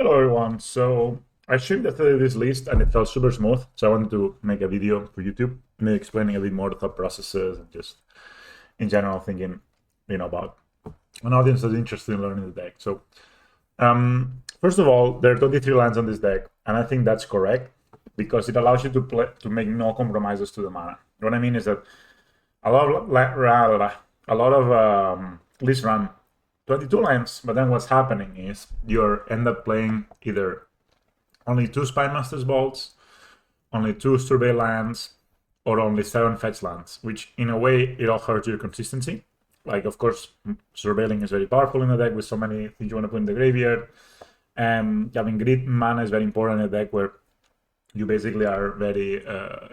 Hello everyone. So I streamed yesterday this list and it felt super smooth. So I wanted to make a video for YouTube, me explaining a bit more the thought processes and just in general thinking, about an audience that's interested in learning the deck. So first of all, there are 23 lands on this deck, and I think that's correct because it allows you to play to make no compromises to the mana. What I mean is that a lot of lists run 22 lands, but then what's happening is you end up playing either only 2 Spymaster's Bolts, only 2 Survey lands, or only 7 fetch lands, which in a way it all hurts your consistency. Like, of course, surveilling is very powerful in the deck with so many things you want to put in the graveyard. And having grid mana is very important in a deck where you basically are very,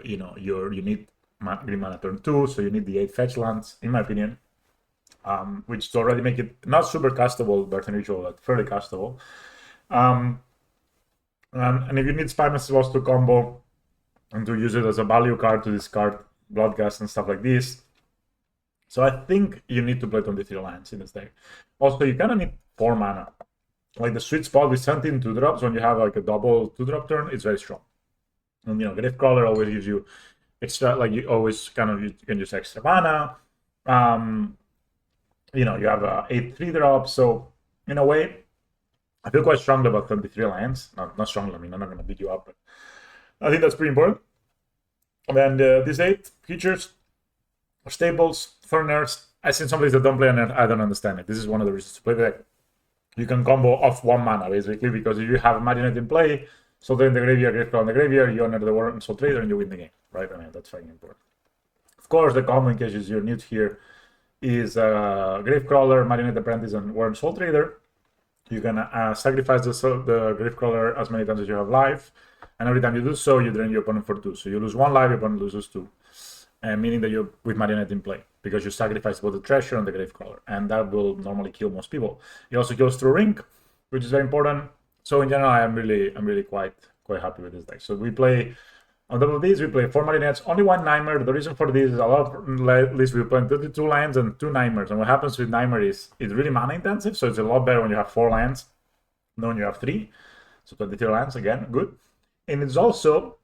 you need green mana turn 2, so you need the 8 fetch lands, in my opinion. Which already make it not super castable, Birth and Ritual, but fairly castable. And if you need Spy Masters to combo and to use it as a value card to discard Bloodgust and stuff like this. So I think you need to play 23 lands in this deck. Also, you kind of need 4 mana. Like the sweet spot with 17 2-drops, when you have like a double 2-drop turn, it's very strong. And Gravecrawler always gives you extra, like you always you can use extra mana. You have 8 3-drops, so in a way, I feel quite strongly about 23 lands. Not strongly, I mean, I'm not going to beat you up, but I think that's pretty important. And these 8 creatures are staples, Thorners. I see some places that don't play on it, I don't understand it. This is one of the reasons to play the deck. You can combo off 1 mana, basically, because if you have a Marionette in play, so they're in the graveyard, Gravecrawler in the graveyard, you honor the Warren Soul Trader, and you win the game, right? I mean, that's very important. Of course, the combo, in case you're new here, is Gravecrawler, Marionette Apprentice, and Warren Soul Trader. You can sacrifice the Gravecrawler as many times as you have life, and every time you do so, you drain your opponent for 2. So you lose 1 life, your opponent loses 2, meaning that you're with Marionette in play because you sacrifice both the Treasure and the Gravecrawler, and that will normally kill most people. It also kills through Ring, which is very important. So in general, I'm really quite happy with this deck. So we play. On top of these, we play 4 Marionettes, only 1 Nightmare. The reason for this is a lot of at least we play 32 lands and 2 Nightmares. And what happens with Nightmare is it's really mana intensive, so it's a lot better when you have 4 lands than when you have 3. So 23 lands, again, good. And it's also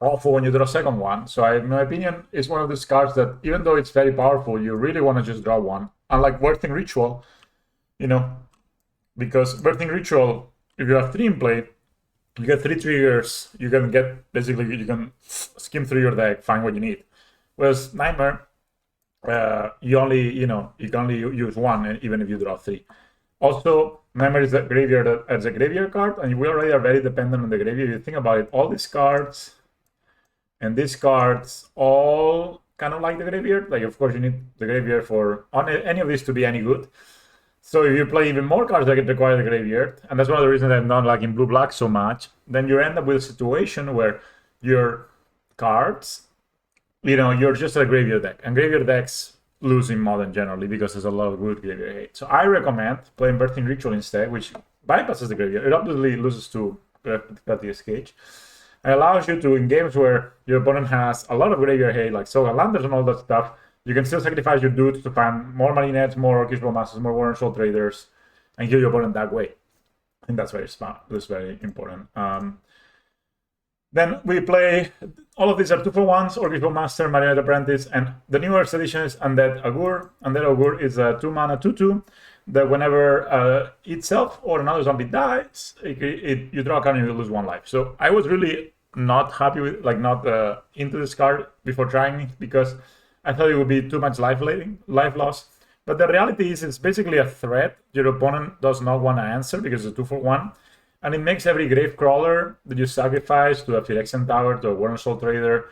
awful when you draw a second one. So in my opinion, it's one of those cards that even though it's very powerful, you really want to just draw one. Unlike Birthing Ritual, because Birthing Ritual, if you have 3 in play, you get 3 triggers, you can skim through your deck, find what you need. Whereas Nightmare, you can only use 1 even if you draw 3. Also, Nightmare is a graveyard card, and we already are very dependent on the graveyard. You think about it, all these cards and these cards all kind of like the graveyard. Like, of course, you need the graveyard for any of these to be any good. So if you play even more cards that require the graveyard, and that's one of the reasons I'm not liking blue-black so much, then you end up with a situation where your cards, you're just a graveyard deck. And graveyard decks lose in Modern generally because there's a lot of good graveyard hate. So I recommend playing Birthing Ritual instead, which bypasses the graveyard. It obviously loses to Pettiest Cage. And allows you to, in games where your opponent has a lot of graveyard hate, like Soul Landers and all that stuff, you can still sacrifice your dudes to find more Marionettes, more Orcish Masters, more Warren Soul Traders, and kill your opponent that way. I think that's very smart. That's very important. Then we play, all of these are 2-for-1s, Orcish Master, Marionette Apprentice, and the newest edition is Undead Augur. Undead Augur is a 2-mana 2-2 that whenever itself or another zombie dies, you draw a card and you lose 1 life. So I was really not happy with, not into this card before trying it because I thought it would be too much life loss. But the reality is it's basically a threat your opponent does not want to answer because it's a 2-for-1. And it makes every Gravecrawler that you sacrifice to a Phyrexian Tower, to a Warren Soul Trader,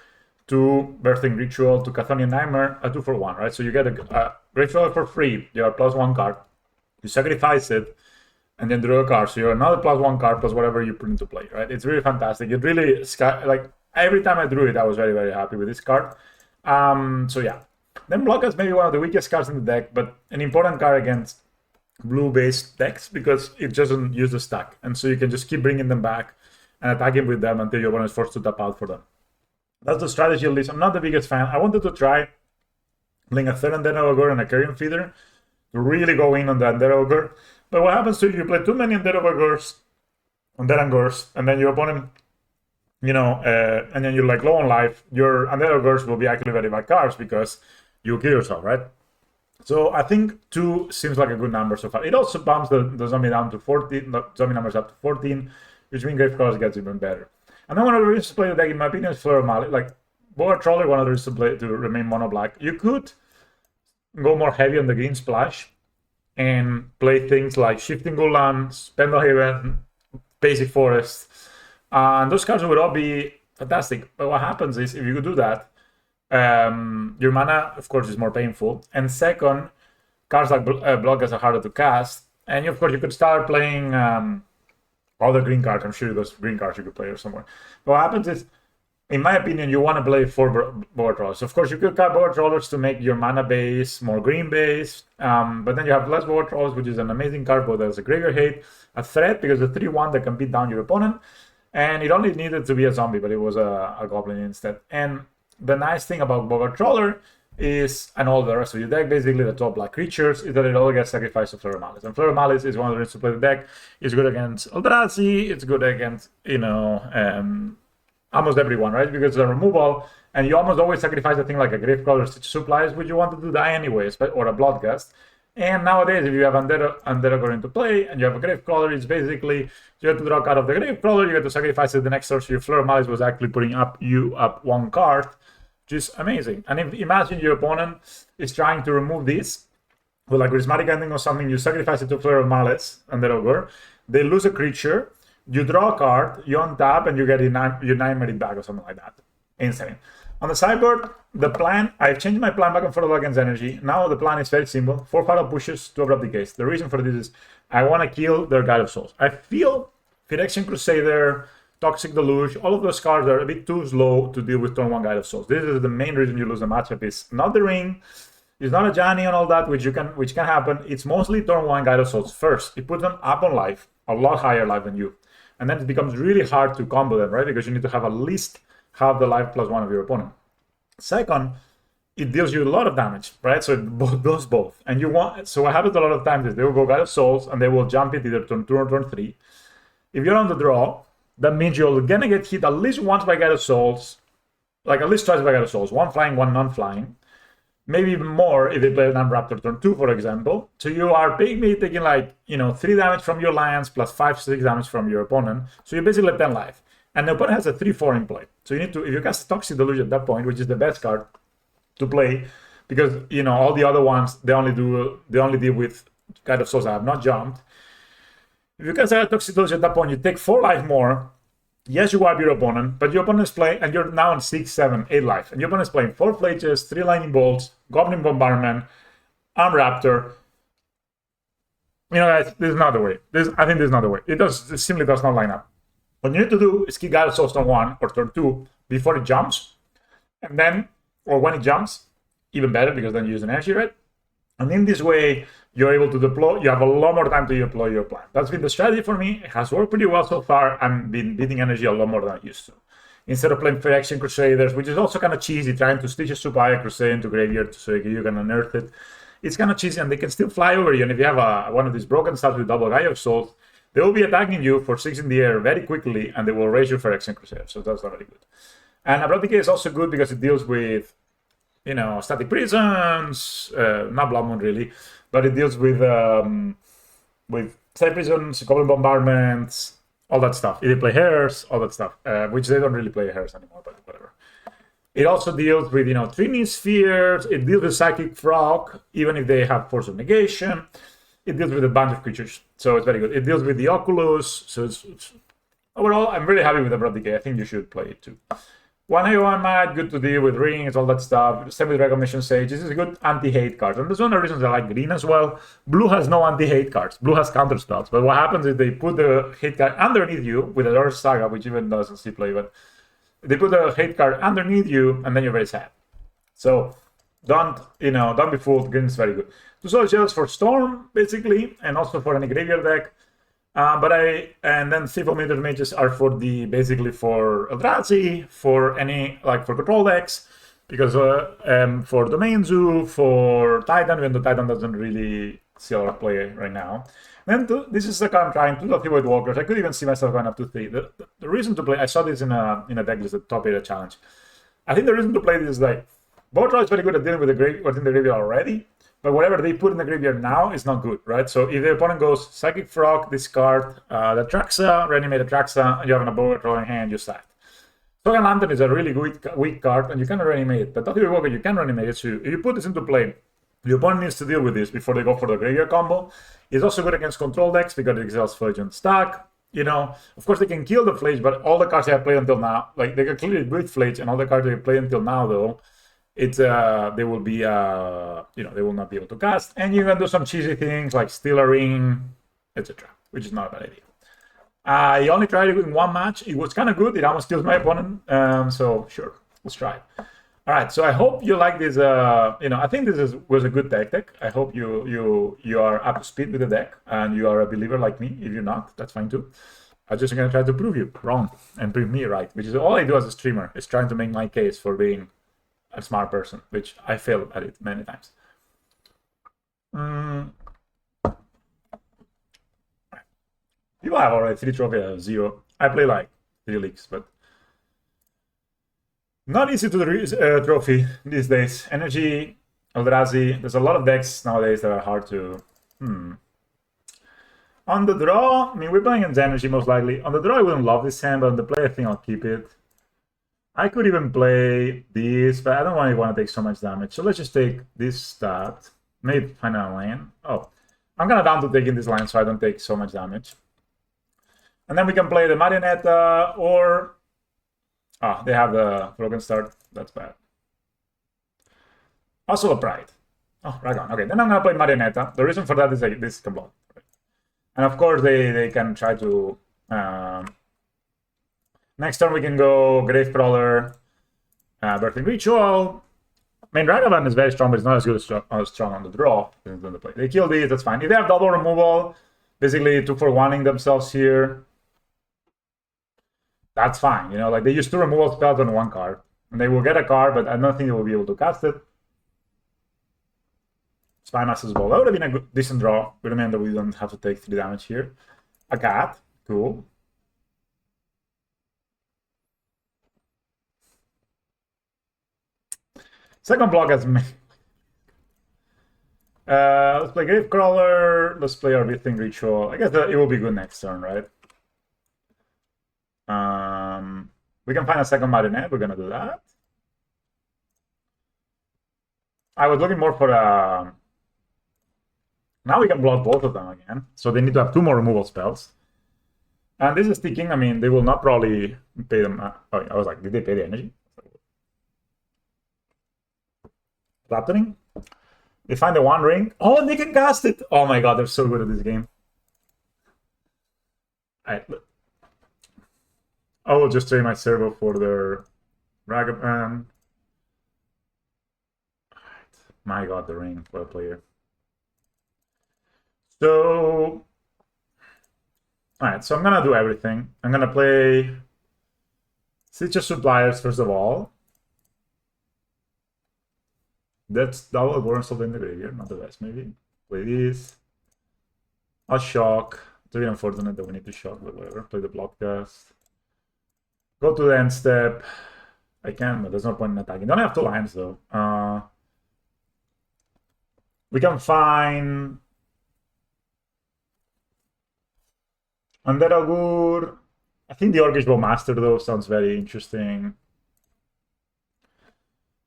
to Birthing Ritual, to Chthonian Nightmare, a 2-for-1, right? So you get a Gravecrawler for free, you have +1 card, you sacrifice it, and then draw a card. So you're another +1 card plus whatever you put into play, right? It's really fantastic. It really, every time I drew it, I was very, very happy with this card. So yeah, then Bloodgust may be one of the weakest cards in the deck, but an important card against blue-based decks because it doesn't use the stack, and so you can just keep bringing them back and attacking with them until your opponent is forced to tap out for them. That's the strategy, at least. I'm not the biggest fan. I wanted to try playing a third Undead of Augur and a Carrion Feeder to really go in on the Undead of Augur, but what happens to you play too many Undead of Augurs Undead Augurs, and then your opponent, and then you're like low on life, your Undead Augurs will be actually very bad cards because you kill yourself, right? So I think 2 seems like a good number so far. It also bumps the zombie down to 14, the zombie numbers up to 14, which means Grave Crawlers gets even better. And then one of the reasons to play the deck, in my opinion, is Fleur of Malice. Like, Boar Troller, one of the reasons to play to remain mono black. You could go more heavy on the green splash and play things like Shifting Gulan, Spendlehaven, Basic Forest. And those cards would all be fantastic. But what happens is, if you do that, your mana, of course, is more painful. And second, cards like Bloodghast are harder to cast. And of course, you could start playing other green cards. I'm sure there's green cards you could play or somewhere. But what happens is, in my opinion, you want to play 4 Boar Trollers. Of course, you could cut Boar Trollers to make your mana base more green based. But then you have less Boar Trollers, which is an amazing card, both as a graveyard hate, a threat, because the 3/1 that can beat down your opponent. And it only needed to be a zombie, but it was a goblin instead. And the nice thing about Boar Troller is, and all the rest of your deck, basically the top black creatures, is that it all gets sacrificed to Fleur of Malice. And Fleur of Malice is one of the reasons to play the deck. It's good against Eldrazi, it's good against, almost everyone, right? Because it's a removal, and you almost always sacrifice a thing like a Gravecrawler Stitch Supplies, which you wanted to die anyways, or a Bloodghast. And nowadays, if you have Undead Augur into play, and you have a Gravecrawler, it's basically, you have to draw a card of the Gravecrawler, you have to sacrifice it the next turn, so your Fleur of Malice was actually putting up 1 card, which is amazing. And if imagine your opponent is trying to remove this, with like Charismatic Ending or something, you sacrifice it to Fleur of Malice, Undead Augur, they lose a creature, you draw a card, you untap, and you get your 9 back or something like that. Insane. On the sideboard, the plan, I've changed my plan back and forth against energy. Now the plan is very simple. 4 Fatal Pushes, 2 Abrupt Decays. The reason for this is I want to kill their Guide of Souls. I feel Phyrexian Crusader, Toxic Deluge, all of those cards are a bit too slow to deal with turn 1 Guide of Souls. This is the main reason you lose the matchup. It's not the ring, it's not a Johnny and all that, which can happen. It's mostly turn 1 Guide of Souls first. It puts them up on life, a lot higher life than you. And then it becomes really hard to combo them, right? Because you need to have at least half the life plus 1 of your opponent. Second, it deals you a lot of damage, right? So it does both. And so what happens a lot of times is they will go Guide of Souls and they will jump it either turn 2 or turn 3. If you're on the draw, that means you're gonna get hit at least once by Guide of Souls, like at least twice by Guide of Souls, 1 flying, 1 non-flying. Maybe even more if they play an Unraptor turn 2, for example. So you are maybe taking 3 damage from your lands plus 5-6 damage from your opponent. So you basically have 10 life. And the opponent has a 3-4 in play. So you need to, if you cast Toxic Deluge at that point, which is the best card to play, because all the other ones they only deal with Guide of Souls that have not jumped. If you cast a Toxic Deluge at that point, you take 4 life more. Yes, you wipe your opponent, but your opponent is playing, and you're now on 6, 7, 8 life. And your opponent is playing 4 Flages, 3 Lightning Bolts, Goblin Bombardment, Arm Raptor. Guys, this is not the way. I think this is not the way. It simply does not line up. What you need to do is kick Guide of Souls turn 1 or turn 2 before it jumps. And then, or when it jumps, even better, because then you use an energy, right? And in this way, you're able to deploy, you have a lot more time to deploy your plan. That's been the strategy for me. It has worked pretty well so far. I've been beating energy a lot more than I used to. Instead of playing Phyrexian Crusaders, which is also kind of cheesy, trying to stitch a Supaya Crusade into graveyard so you can unearth it. It's kind of cheesy, and they can still fly over you. And if you have one of these broken stats with double Guide of Souls, they will be attacking you for 6 in the air very quickly, and they will raise your Phyrexian Crusader. So that's already good. And Abrupt Decay is also good because it deals with, Static Prisons, not Blood Moon really, but it deals with Static Prisons, Goblin Bombardments, all that stuff. If they play Hairs, all that stuff, which they don't really play Hairs anymore, but whatever. It also deals with, Trini Spheres. It deals with Psychic Frog, even if they have Force of Negation. It deals with a bunch of creatures, so it's very good. It deals with the Oculus, so it's overall, I'm really happy with Abrupt Decay. I think you should play it too. 1 Mad, good to deal with rings, all that stuff. Same with Recognition Sage. This is a good anti-hate card. And that's one of the reasons I like green as well. Blue has no anti-hate cards. Blue has counter spells. But what happens is they put the hate card underneath you with a Earth Saga, which even doesn't see play, but they put the hate card underneath you, and then you're very sad. So don't be fooled. Green is very good. 2 Soul Shells for Storm, basically, and also for any graveyard deck. And then 3 Fulminator Mages are for Eldrazi, for any, for control decks, because for Domain Zoo, for Titan, even though Titan doesn't really see a lot of play right now. Then this is the card I'm trying, 2 Void Walkers. I could even see myself going up to 3. The reason to play, I saw this in a deck list, the top 8 challenge. I think the reason to play this is like, Boatdraw is very good at dealing with what's in the graveyard already, but whatever they put in the graveyard now is not good, right? So if the opponent goes Psychic Frog, discard the Traxa, reanimate the Traxa, and you have an Boatdraw in hand, you sack. Token Lantern is a really weak card, and you can reanimate it. But Token Walker, you can reanimate it. So if you put this into play, the opponent needs to deal with this before they go for the graveyard combo. It's also good against control decks because it exiles Fledge and stack. You know, of course they can kill the Fledge, but all the cards they have played until now, like they can clearly beat Fledge, and all the cards they have played until now, though, it's they will be you know, they will not be able to cast. And you can do some cheesy things like steal a ring, etc., which is not a bad idea. I only tried it in one match. It was kind of good. It almost kills my opponent. So sure, let's try it. All right. So I hope you like this. You know, I think this was a good deck. I hope you are up to speed with the deck and you are a believer like me. If you're not, that's fine too. I'm just gonna try to prove you wrong and prove me right, which is all I do as a streamer. Is trying to make my case for being a smart person, which I failed at it many times. People have already 3 trophies out of 0. I play like 3 leagues, but not easy to the trophy these days. Energy, Eldrazi. There's a lot of decks nowadays that are hard to. On the draw, I mean, we're playing against Energy most likely. On the draw, I wouldn't love this hand, but on the play, I think I'll keep it. I could even play this, but I don't really want to take so much damage. So let's just take this stat. Maybe find a land. Oh, I'm kind of down to taking this line so I don't take so much damage. And then we can play the Marionetta or... Ah, they have the Broken Start. That's bad. Also a Pride. Oh, Dragon. Okay, then I'm going to play Marionetta. The reason for that is like this can block. And of course, they can try to... next turn we can go Gravecrawler, Birthing Ritual. I mean, Ragavan is very strong, but it's not as good as strong on the draw. They kill these, that's fine. If they have double removal, basically 2-for-1ing themselves here, that's fine. You know, like they use 2 removal spells on 1 card, and they will get a card, but I don't think they will be able to cast it. Spy Master's Ball. That would have been a good, decent draw. Would have meant that we don't have to take 3 damage here. A cat. Cool. Second block has me. Let's play Gravecrawler. Let's play our Birthing Ritual. I guess that it will be good next turn, right? We can find a second Marionette. We're gonna do that. I was looking more for a... Now we can block both of them again. So they need to have 2 more removal spells. And this is sticking. I mean, they will not probably pay them... Oh, I was like, did they pay the energy? Flattening. They find the 1 ring. Oh, they can cast it! Oh my god, they're so good at this game. Alright. I will just trade my servo for their Ragavan. Alright. My god, the ring. What a player. So... Alright, so I'm gonna do everything. I'm gonna play Stitcher Suppliers first of all. That's double Gornsol in the graveyard, not the best maybe. Play this. I'll shock. It's really unfortunate that we need to shock, but whatever. Play the block cast. Go to the end step. I can, but there's no point in attacking. Don't have 2 lines though. We can find Undead of Augur. I think the Orcish Bowmaster though sounds very interesting.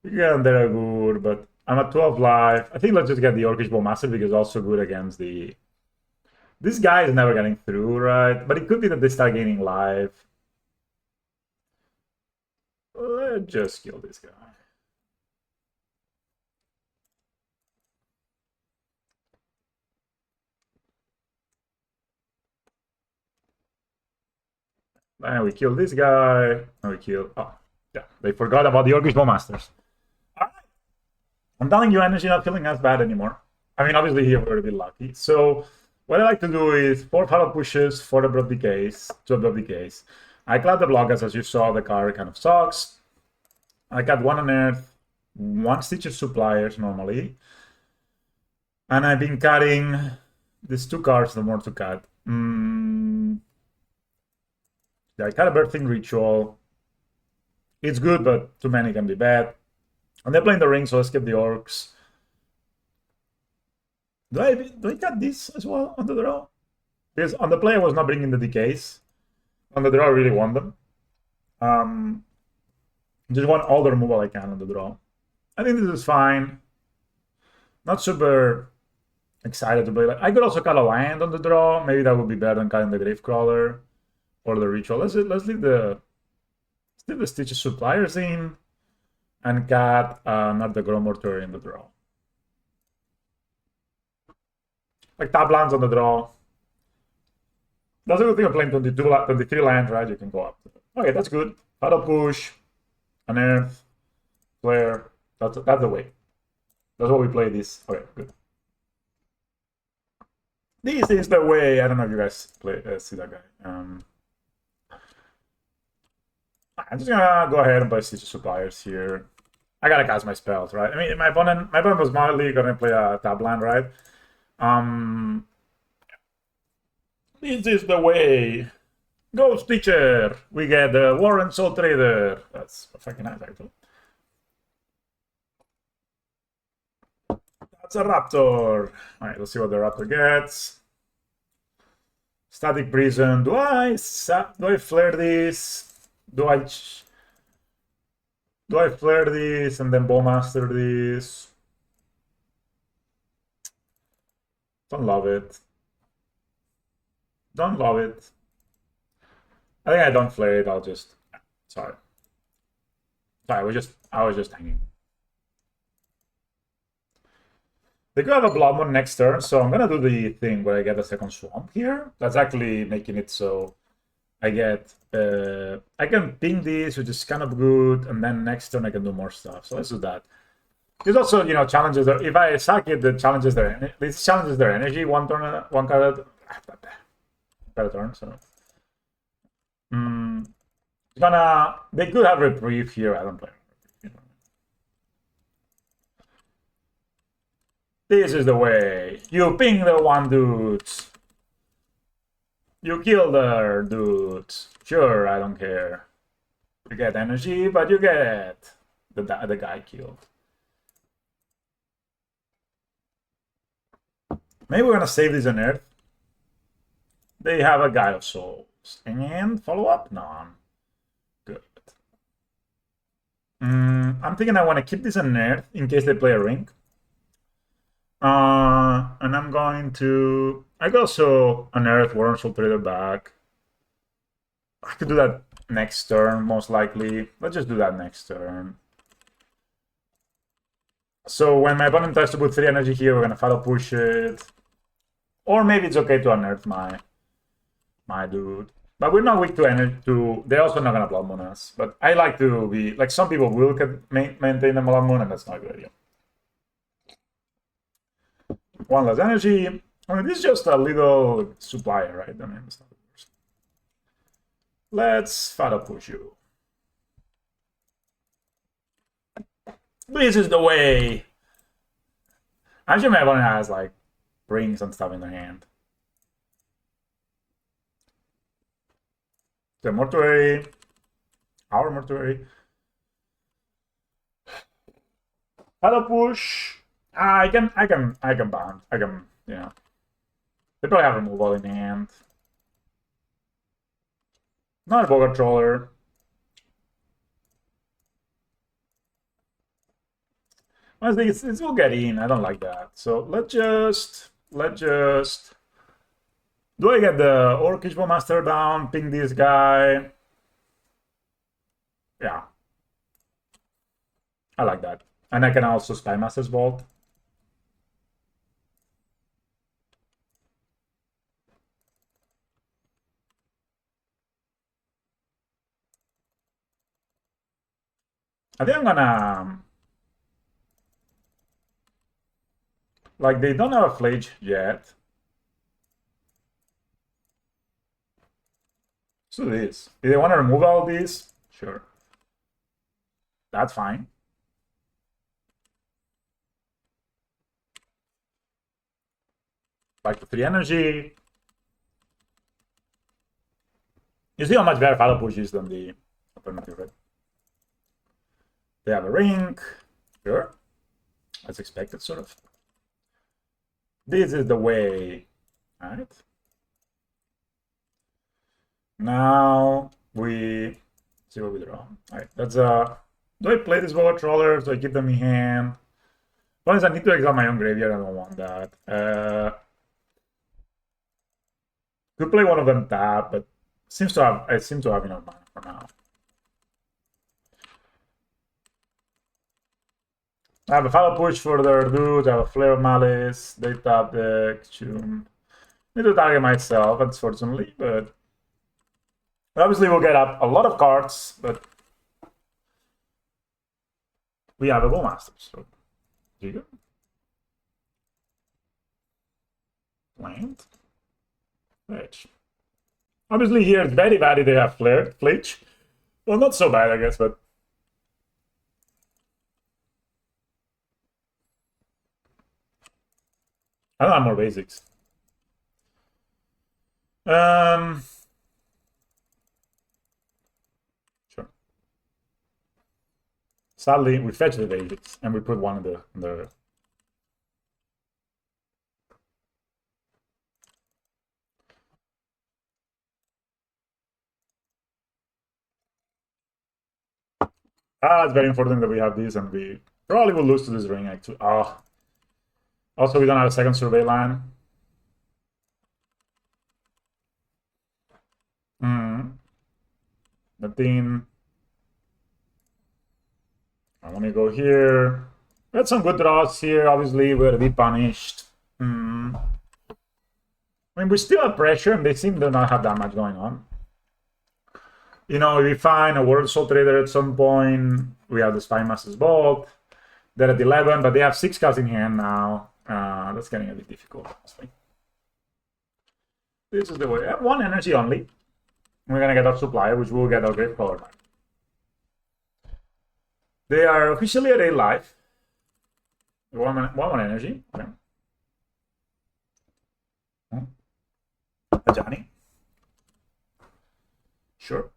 We can get Undead of Augur, but I'm at 12 life. I think let's just get the Orcish Bowmaster because it's also good against the... This guy is never getting through, right? But it could be that they start gaining life. Let's just kill this guy. And we kill this guy. And we kill... Oh, yeah. They forgot about the Orcish Bowmasters. Alright. I'm telling you, energy not feeling as bad anymore. I mean, obviously here we're a bit lucky. So what I like to do is 4 Fatal Pushes, 4 Abrupt Decays, 2 Abrupt Decays. I cloud the blockers, as you saw, the card kind of sucks. I got 1 Unearth, 1 Stitcher Suppliers normally. And I've been cutting these 2 cards, the more to cut. Yeah, I cut a birthing ritual. It's good, but too many can be bad. And they're playing the ring, so let's skip the orcs. Do I cut this as well on the draw? Because on the play I was not bringing the decays. On the draw I really want them. Just want all the removal I can on the draw. I think this is fine. Not super excited to play. I could also cut a land on the draw. Maybe that would be better than cutting the Gravecrawler or the Ritual. Let's leave the Stitches Suppliers in and cut another Grow Mortuary in the draw. Like tap lands on the draw. That's a good thing of playing 23 lands, right? You can go up. Okay, that's good. Auto push, an Earth, Flare. That's the way. That's what we play this. Okay, good. This is the way. I don't know if you guys see that guy. I'm just gonna go ahead and play Stitches Suppliers here. I gotta cast my spells, right? I mean, my opponent was mildly gonna play a tap land, right? This is the way. Go Stitcher! We get the Warren Soul Trader. That's fucking nice, actually. That's a Raptor. Alright, let's see what the Raptor gets. Static Prison. Do I flare this? Do I flare this and then Bowmaster this? Don't love it. Don't love it. I think I don't flare it. I'll just. Sorry. I was just hanging. They could have a Blood Moon next turn, so I'm gonna do the thing where I get a second Swamp here. That's actually making it so I get. I can ping this, which is kind of good, and then next turn I can do more stuff. So let's do that. There's also, challenges. If I sack it, this challenges their energy. One card per turn. So, they could have reprieve here. I don't play. This is the way. You ping the one dudes. You kill their dudes. Sure, I don't care. You get energy, but you get the guy killed. Maybe we're gonna save this on Earth. They have a Guide of Souls. And follow up? None. Good. I'm thinking I want to keep this on Earth in case they play a ring. And I'm going to. I could also unearth Warren Soul Trader back. I could do that next turn, most likely. Let's just do that next turn. So when my opponent tries to put 3 energy here, we're gonna Fatal Push it. Or maybe it's okay to unearth my dude. But we're not weak to energy. They're also not gonna Blood Moon us. But I like to be like some people will maintain the Blood Moon, and that's not a good idea. 1 less energy. I mean, this is just a little supplier, right? I mean, it's not the worst. Let's Fatal Push you. This is the way. I'm sure my opponent has like rings and stuff in their hand. The mortuary, our mortuary. Fatal Push. I can bound. Yeah. They probably have removal in hand. Not a Boga Controller. Honestly, it will get in. I don't like that. So let's just. Do I get the Orcish Bowmaster down? Ping this guy. Yeah. I like that. And I can also Spymaster's Vault. I think I'm gonna. Like, they don't have a Flage yet. So this. If they want to remove all these, sure. That's fine. back to 3 energy. You see how much better Follow Push is than the alternative, right? They have a ring. Sure. As expected, sort of. This is the way. Alright. Now we see what we draw. Alright, that's do I play this Volar Trollers? Do I keep them in hand? One is I need to exile my own graveyard, I don't want that. Could play one of them tap, but I seem to have enough mana for now. I have a Follow Push for their dudes, I have a Flare of Malice, they tap deck, need to target myself, unfortunately, but obviously we'll get up a lot of cards, but we have a Bowmaster, so there you go. Plant. Fetch. Obviously here it's very bad if they have Fletch. Well, not so bad, I guess, but I don't have more basics. Sure. Sadly, we fetch the basics and we put one in the it's very important that we have this, and we probably will lose to this ring actually. Also, we don't have a second survey line. Nothing. I want to go here. We had some good draws here. Obviously, we're a bit punished. I mean, we still have pressure, and they seem to not have that much going on. You know, we find a World Soul Trader at some point. We have the Spy Master's Bolt. They're at 11, but they have 6 cards in hand now. That's getting a bit difficult, honestly. This is the way. I have 1 energy only. We're gonna get our supplier, which will get our Grave Crawler back. They are officially at 8 life. 1 energy. Okay. Johnny. Sure.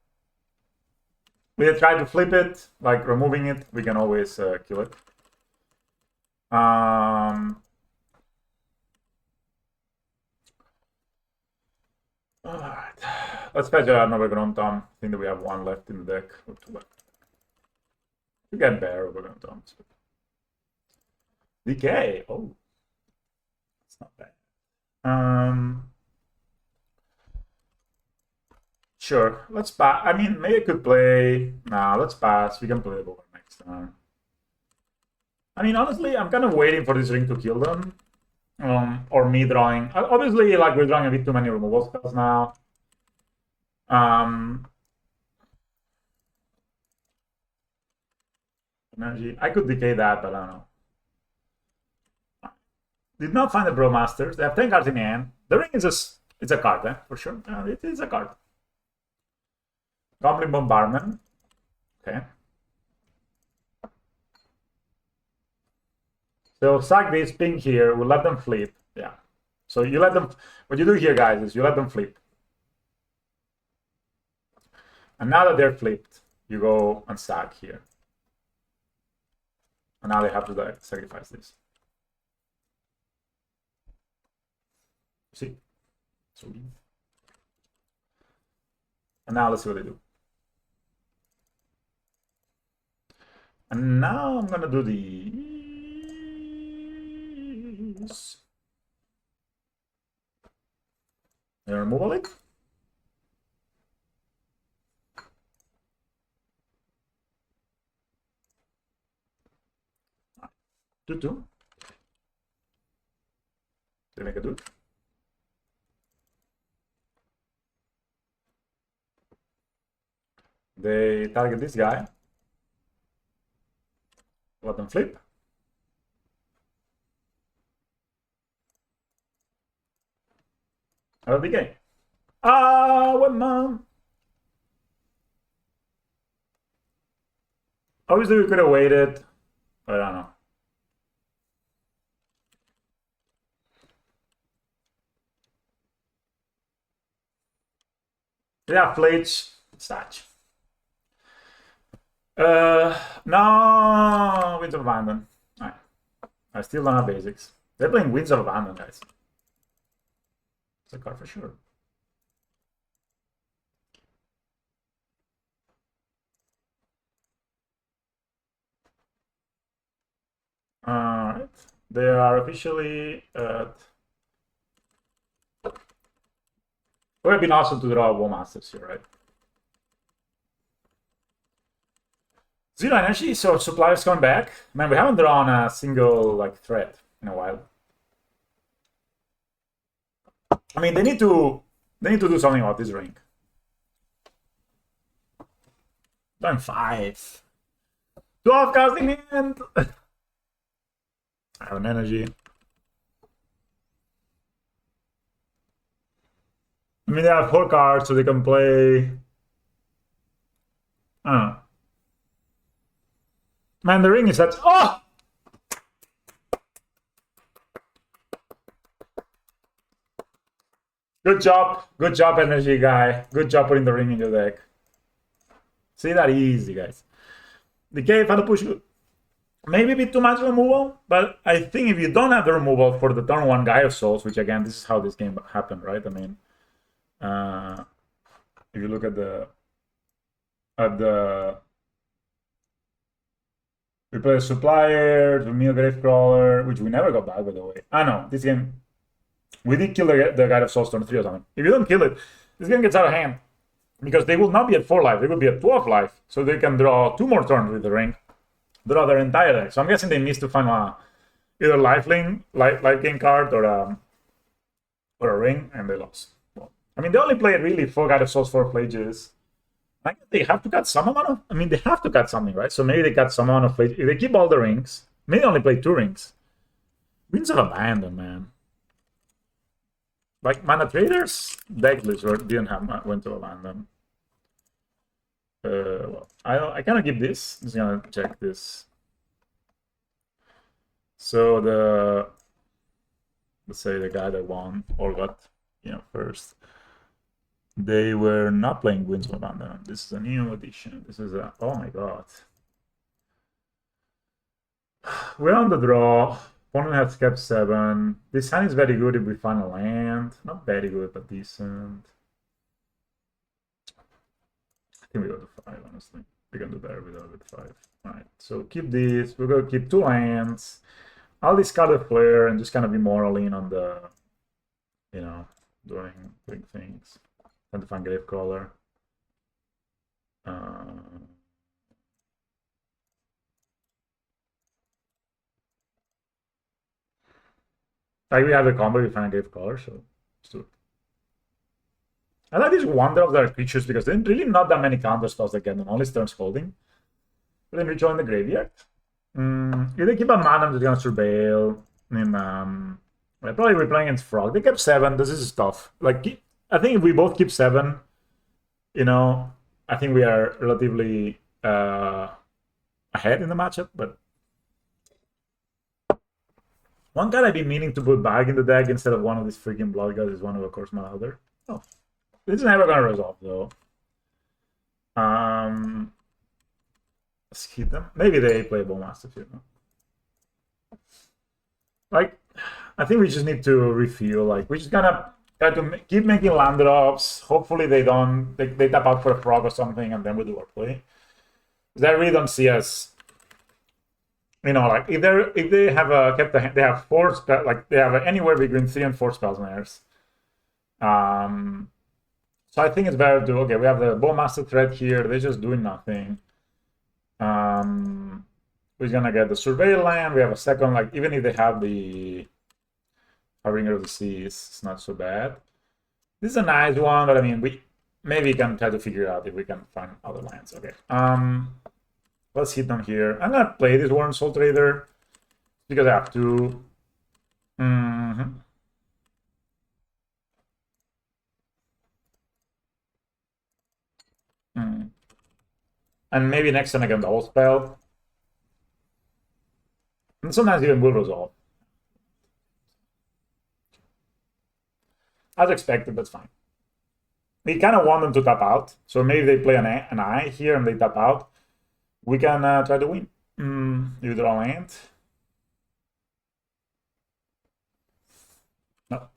We have tried to flip it, like removing it. We can always kill it. Alright. Let's fetch another Gruntom. I think that we have 1 left in the deck. Or 2 left. We get bear over Gruntoms. Decay. Oh. That's not bad. Sure. Let's pass. I mean, maybe I could play. Nah, let's pass. We can play it over next time. I mean, honestly, I'm kind of waiting for this ring to kill them. Or me drawing. Obviously, like, we're drawing a bit too many removal spells now. Energy. I could decay that, but I don't know. Did not find the Brewmasters. They have 10 cards in hand. The ring is it's a card, for sure. It is a card. Goblin Bombardment. Okay. So sack this ping here. We'll let them flip. Yeah. So you let them. What you do here, guys, is you let them flip. And now that they're flipped, you go and sack here. And now they have to sacrifice this. See? Sweet. And now let's see what they do. And now I'm gonna do these. They removal it. Two. They make a dude. They target this guy. Let them flip. Out of the game. What mom? Obviously, we could have waited, but I don't know. Yeah, Flage, Satch. No, Winds of Abandon. Alright. I still don't have basics. They're playing Winds of Abandon, guys. It's a card for sure. Alright. They are officially at... It would have been awesome to draw War Masters here, right? 0 energy, so suppliers coming back. Man, we haven't drawn a single like threat in a while. I mean, they need to do something about this ring. Done 5. 12 casting hand. I have an energy. I mean, they have 4 cards, so they can play. I don't know. Man, the ring is such. Oh! Good job, energy guy. Good job putting the ring in your deck. See that easy, guys. The cave had to push good. Maybe a bit too much removal, but I think if you don't have the removal for the turn 1 Guy of Souls, which again, this is how this game happened, right? I mean, if you look at we play a Supplier, Vermeil Gravecrawler, which we never got back, by the way. Ah, no, this game, we did kill the Guide of Souls turn 3 or something. If you don't kill it, this game gets out of hand. Because they will not be at 4 life, they will be at 12 life. So they can draw 2 more turns with the ring. Draw their entire deck. So I'm guessing they missed to find either life gain card or a ring, and they lost. Well, I mean, they only played really 4 Guide of Souls, 4 Plages. I think they have to cut some amount of... I mean, they have to cut something, right? So maybe they cut some amount of Plages. If they keep all the rings, maybe they only play 2 rings. Winds of Abandon, man. Like, Mana Traders, decklist didn't have Winds of Abandon. Well, I cannot give this. I'm just gonna check this. So let's say the guy that won or got, first, they were not playing Winds of Abandon. This is a new edition. This is oh my god. We're on the draw. Opponent has kept 7. This hand is very good if we find a land. Not very good, but decent. I think we go to 5, honestly. We can do better with 5. Alright, so keep this. We're going to keep 2 lands. I'll discard the flare and just kind of be more lean on the, doing things. Trying to find Gravecrawler. Like we have the combo, we find a Gravecrawler, so let's do it. I like these Wonder of their creatures because there's really not that many counter spells that get them, only turns holding. But then we join the graveyard. If they keep a mana, they're gonna surveil. We're probably playing against Frog. They kept 7. This is tough. Like, I think if we both keep 7, I think we are relatively ahead in the matchup. But one card I've been meaning to put back in the deck instead of one of these freaking Blood Gods is one of course Marauder. Oh, this is never gonna resolve though. Let's hit them. Maybe they play Bowmaster here. Like, I think we just need to refuel. Like, we're just gonna try to keep making land drops. Hopefully they don't they tap out for a frog or something, and then we do our play. Because I really don't see us. Like if they have they have 4 spells, like they have anywhere between 3 and 4 spell snares. So I think it's better to we have the Bowmaster threat here. They're just doing nothing. We're gonna get the Surveil land. We have a second, like even if they have the Harbinger of the Sea, it's not so bad. This is a nice one, but I mean we maybe can try to figure out if we can find other lands. Okay. Let's hit them here. I'm gonna play this Warren Soul Trader because I have to. And maybe next turn I can double spell. And sometimes even will resolve. As expected, that's fine. we kind of want them to tap out. So maybe they play an eye here and they tap out. We can try to win. You draw land. No.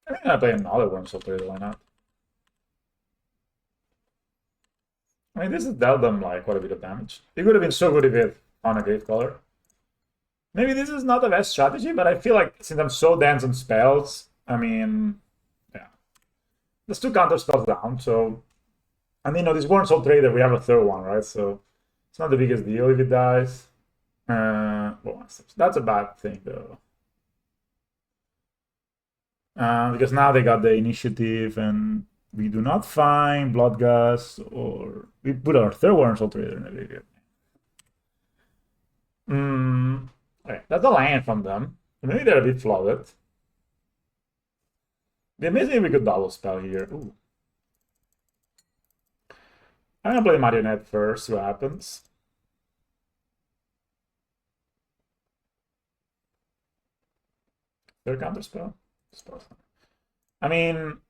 I think I play another Wormsoul Trader, why not? I mean, this has dealt them like quite a bit of damage. It would have been so good if it on a Gravecaller. Maybe this is not the best strategy, but I feel like since I'm so dense on spells, I mean, yeah. There's 2 counter spells down, so... And you know, this Wormsoul Trader, we have a 3rd one, right? So it's not the biggest deal if it dies. Well, that's a bad thing, though. Because now they got the initiative, and we do not find Bloodgust, or we put our 3rd Wormsoul Trader in the video. Okay, that's a land from them. Maybe they're a bit flooded. Maybe we could double spell here. Ooh. I'm gonna play Marionette first, see what happens. Third counter spell? I mean,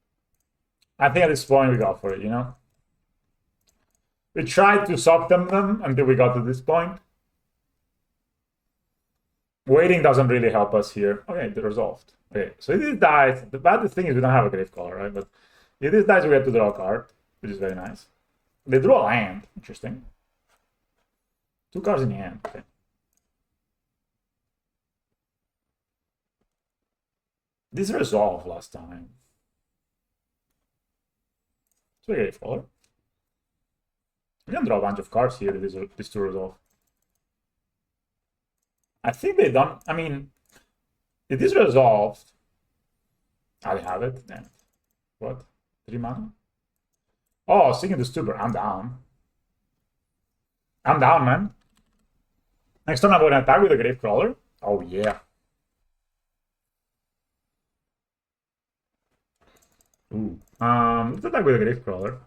I think at this point we go for it, you know? We tried to soften them until we got to this point. Waiting doesn't really help us here. Okay, they resolved. Okay, so if this dies, the bad thing is we don't have a Gravecaller, right? But if this dies, we get to draw a card, which is very nice. They draw a land. Interesting. 2 cards in the hand. Okay. This resolved last time. So we get a Gravecaller. We can draw a bunch of cards here. This to resolve. I think they don't. I mean, if this resolved, I have it. Damn it. What? 3 mana? Oh, Singing the Stupor. I'm down. I'm down, man. Next turn I'm going to attack with a Gravecrawler. Oh, yeah. Ooh. Let's attack with a Gravecrawler.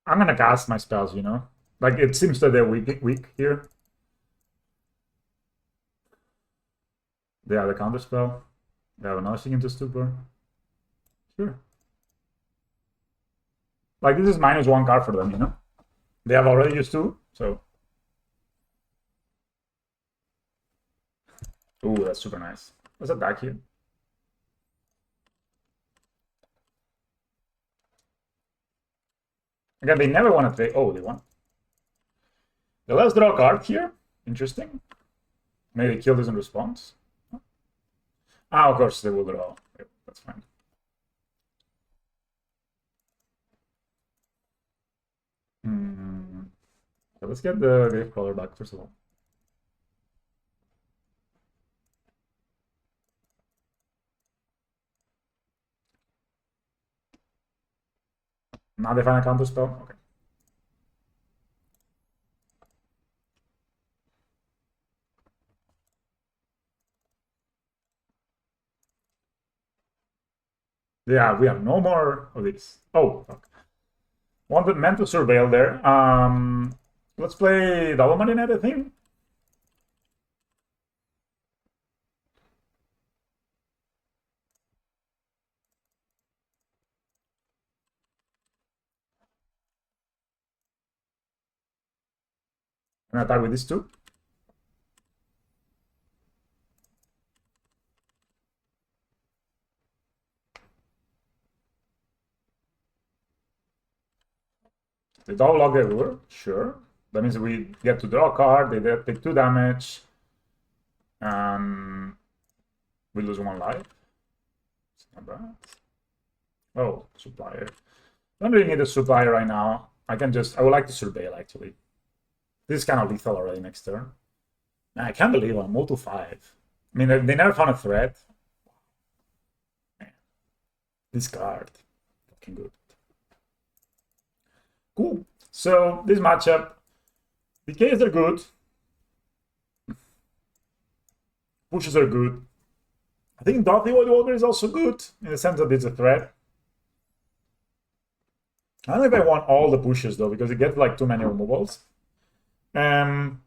I'm gonna cast my spells, you know? Like, it seems that they're weak here. They have a counter spell. They have another Singing to Stupor. Sure. Like, this is -1 card for them, you know? They have already used 2, so... Ooh, that's super nice. Let's attack here. Again, they never want to trade. Oh, they want. Let's draw a card here. Interesting. Maybe kill this in response. Ah, of course they will draw. Okay, that's fine. So let's get the Gravecrawler back first of all. Now they find a counter spell. Okay. Yeah, we have no more of these. Oh, fuck. Meant to surveil there. Let's play double Marionette, I think. I'm gonna attack with these 2. They double log everywhere, sure. That means we get to draw a card, they take 2 damage, and we lose 1 life. It's not bad. Oh, supplier. Don't really need a supplier right now. I would like to surveil actually. This is kind of lethal already next turn. Man, I can't believe I'm moved to 5. I mean, they never found a threat. Man. This card, fucking good. Cool. So this matchup, decays are good. Pushes are good. I think Undead of Augur is also good in the sense that it's a threat. I don't know if I want all the pushes though, because it gets like too many removals. Many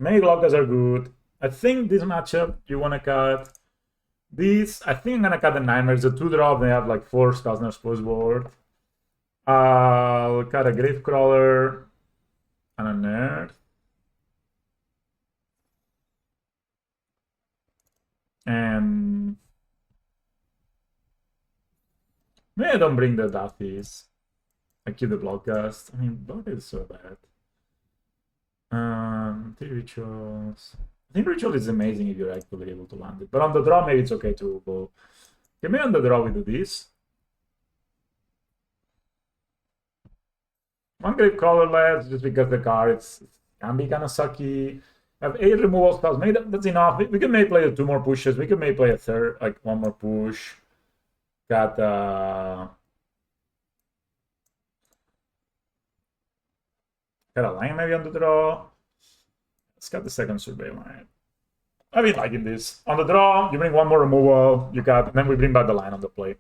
Glockas are good. I think this matchup you want to cut. These, I think I'm gonna cut the Nightmares. The 2-drop, they have like 4 spells in their post board. I'll cut a Gravecrawler and a Nerd. And maybe I don't bring the Daffies. I keep the Bloodcast. I mean, Blood is so bad. 3 Rituals. I think Ritual is amazing if you're actually able to land it. But on the draw, maybe it's okay to go. Okay, maybe on the draw we do this. One Gravecrawler less, just because the card can be kind of sucky. I have 8 removal spells. Maybe that's enough. We can maybe play 2 more pushes. We can maybe play a third, like 1 more push. Got a line maybe on the draw. Let's got the second survey line. I've been liking this. On the draw, you bring 1 more removal. You got, and then we bring back the line on the play.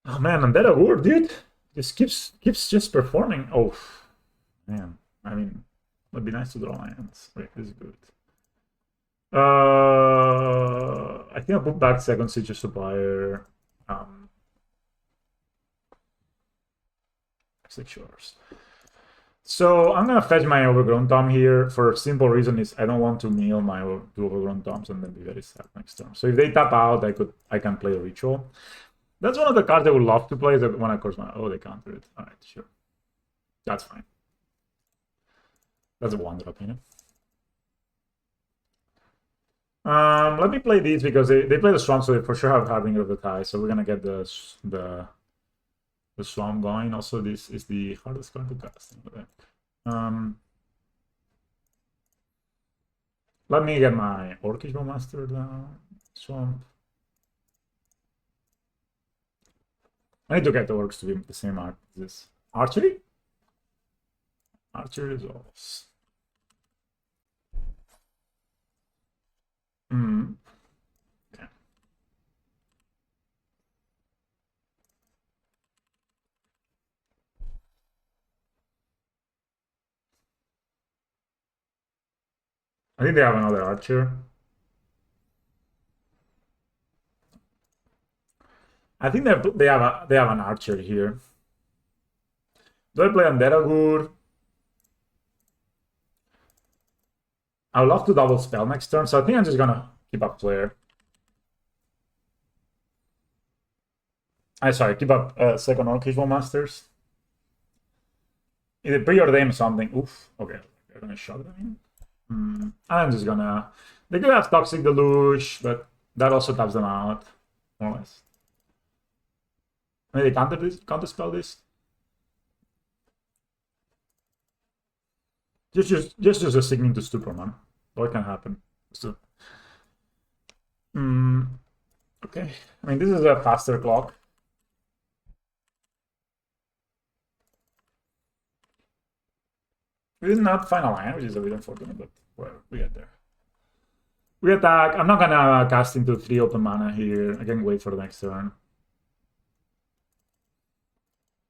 Oh man, Undead of Augur, dude, just keeps just performing. Oh man, I mean, it'd be nice to draw lands. Wait, this is good. I think I'll put back second Siege Supplier. 6 shores. So I'm gonna fetch my Overgrown Tom here for a simple reason is I don't want to mill my 2 Overgrown Toms and then be very sad next turn. So if they tap out, I can play a Ritual. That's one of the cards I would love to play. The one, of course, they counter it. All right, sure, that's fine. That's a 1-drop, you know. Let me play these because they play the Swamp, so they for sure have Ring of the Tie. So we're gonna get the Swamp going. Also, this is the hardest card to cast. Let me get my Orcish Bowmaster down. Swamp. I need to get the orcs to be the same art as this. Archery? Archery resolves. Okay. I think they have another archer. I think they have an archer here. Do I play Undead of Augur? I would love to double spell next turn, so I think I'm just gonna keep up Flare. Sorry, keep up second Orcish Masters. Either preordain something. Oof. Okay, they're gonna shot them. I'm just gonna. They could have Toxic Deluge, but that also taps them out, more or less. Maybe they counter spell this. Just use a Signing to Stupor, man. What can happen? So, okay. I mean, this is a faster clock. We did not final line, which is a bit unfortunate, but whatever. We get there. We attack. I'm not gonna cast into 3 open mana here. I can wait for the next turn.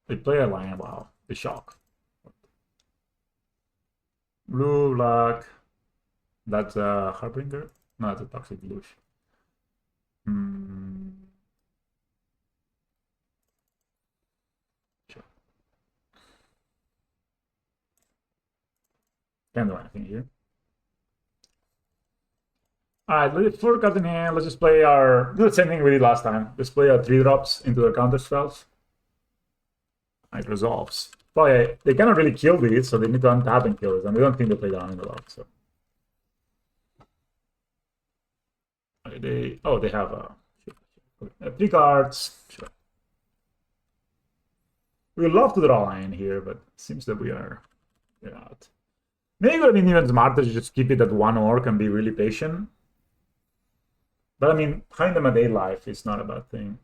They play a line. Wow. They shock. Blue, black. That's a Harbinger? No, that's a Toxic Deluge. Sure. Can't do anything here. Alright, 4 cards in hand. Let's just play do the same thing we did last time. Let's play our 3 drops into the counter spells. It resolves. But yeah, they cannot really kill these, so they need to untap and kill it. And we don't think they play down in the lock, so. They have 3 cards. Sure. We would love to draw a line here, but it seems that we're out. Maybe it would have been even smarter to just keep it at 1 orc and be really patient. But I mean, having them a day life is not a bad thing.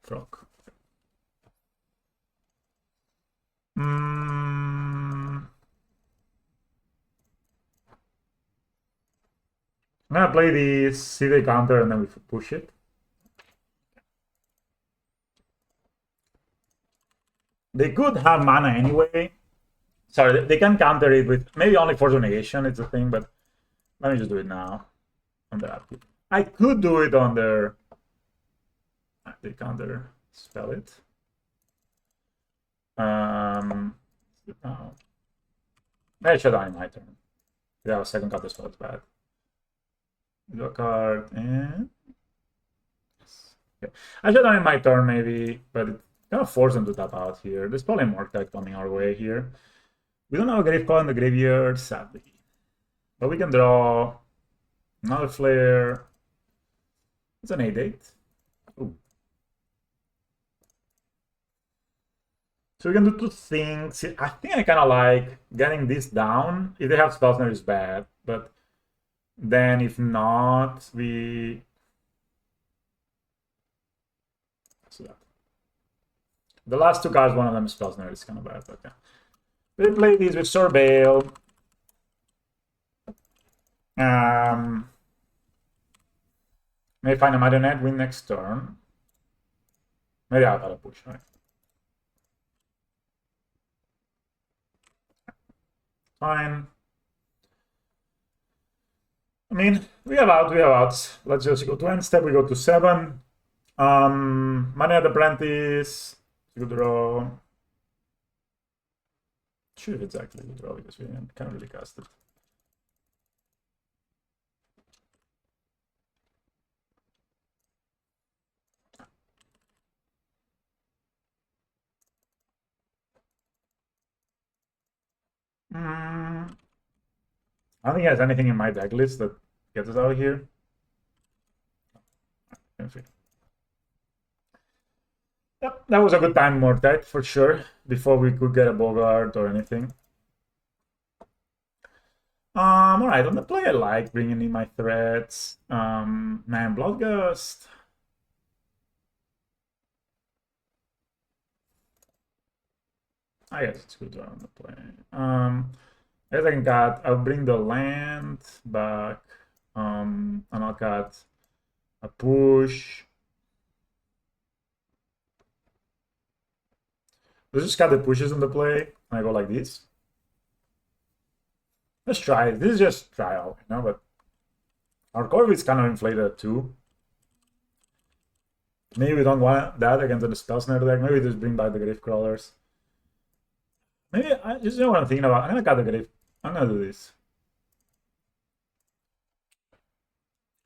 Frog. I'm gonna play the see the counter and then we push it. They could have mana anyway. Sorry, they can counter it with maybe only Force of Negation, it's a thing, but let me just do it now on the upkeep. I could do it on their. They counter spell it. Oh. I shut down in my turn. Yeah, a second counter spell is bad. Do a card and. Okay. I shut down in my turn maybe, but it kind of force them to tap out here. There's probably more tech coming our way here. We don't have a grave call in the graveyard, sadly. But we can draw another flare. It's an 8/8. Ooh. So we can do two things. I think I kind of like getting this down. If they have Spellsnare, is bad. But then if not, we... So that. The last two cards, one of them is Spellsnare, is kind of bad. But yeah. We play these with Sorbail. May find a Marionette, win next turn. Maybe I'll gotta push, right? Fine. I mean, we have outs. Let's just go to end step, we go to 7. Marionette Apprentice, you draw. Sure, it's actually good draw because we can't really cast it. I don't think there's anything in my deck list that gets us out of here. Yep, that was a good time Mortet for sure, before we could get a Bogart or anything. Alright, on the play I like bringing in my threats. Man, Bloodgust. I guess it's good on the play. I guess I can cut. I'll bring the land back. And I'll cut a push. Let's just cut the pushes on the play, and I go like this. Let's try it. This is just trial, you know, but our Corvi is kind of inflated too. Maybe we don't want that against the Spellsnare deck. Maybe we just bring back the Grave Crawlers. Maybe I just know what I'm thinking about. I'm gonna cut the Grave. I'm gonna do this.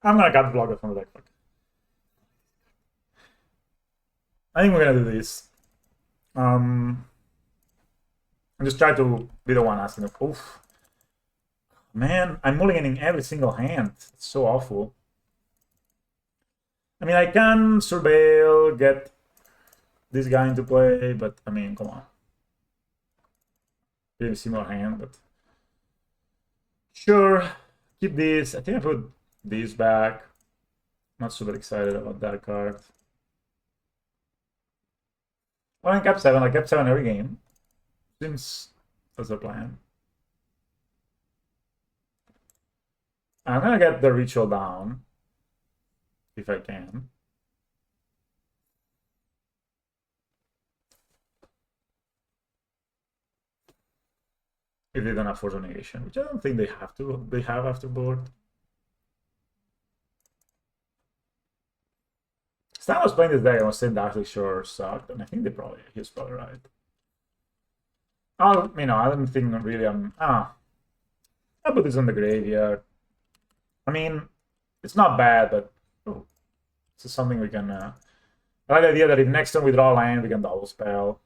I'm gonna cut the Blocker from the deck. I think we're gonna do this. And just try to be the one asking. Oof. Man, I'm mulliganing every single hand. It's so awful. I mean, I can Surveil, get this guy into play, but I mean, come on. Maybe similar hand, but sure. Keep this. I think I put this back. Not super excited about that card. Well, I kept 7. I kept 7 every game. Seems that's the plan. I'm gonna get the ritual down if I can. If they don't have Force of Negation, which I don't think they have to. They have after board. Stan was playing this deck. I was saying Darkly Shore sucked, and I think he's probably right. I don't think really I'll put this on the graveyard. I mean, it's not bad, but this is something we can. I like the idea that if next time we draw a land, we can double spell.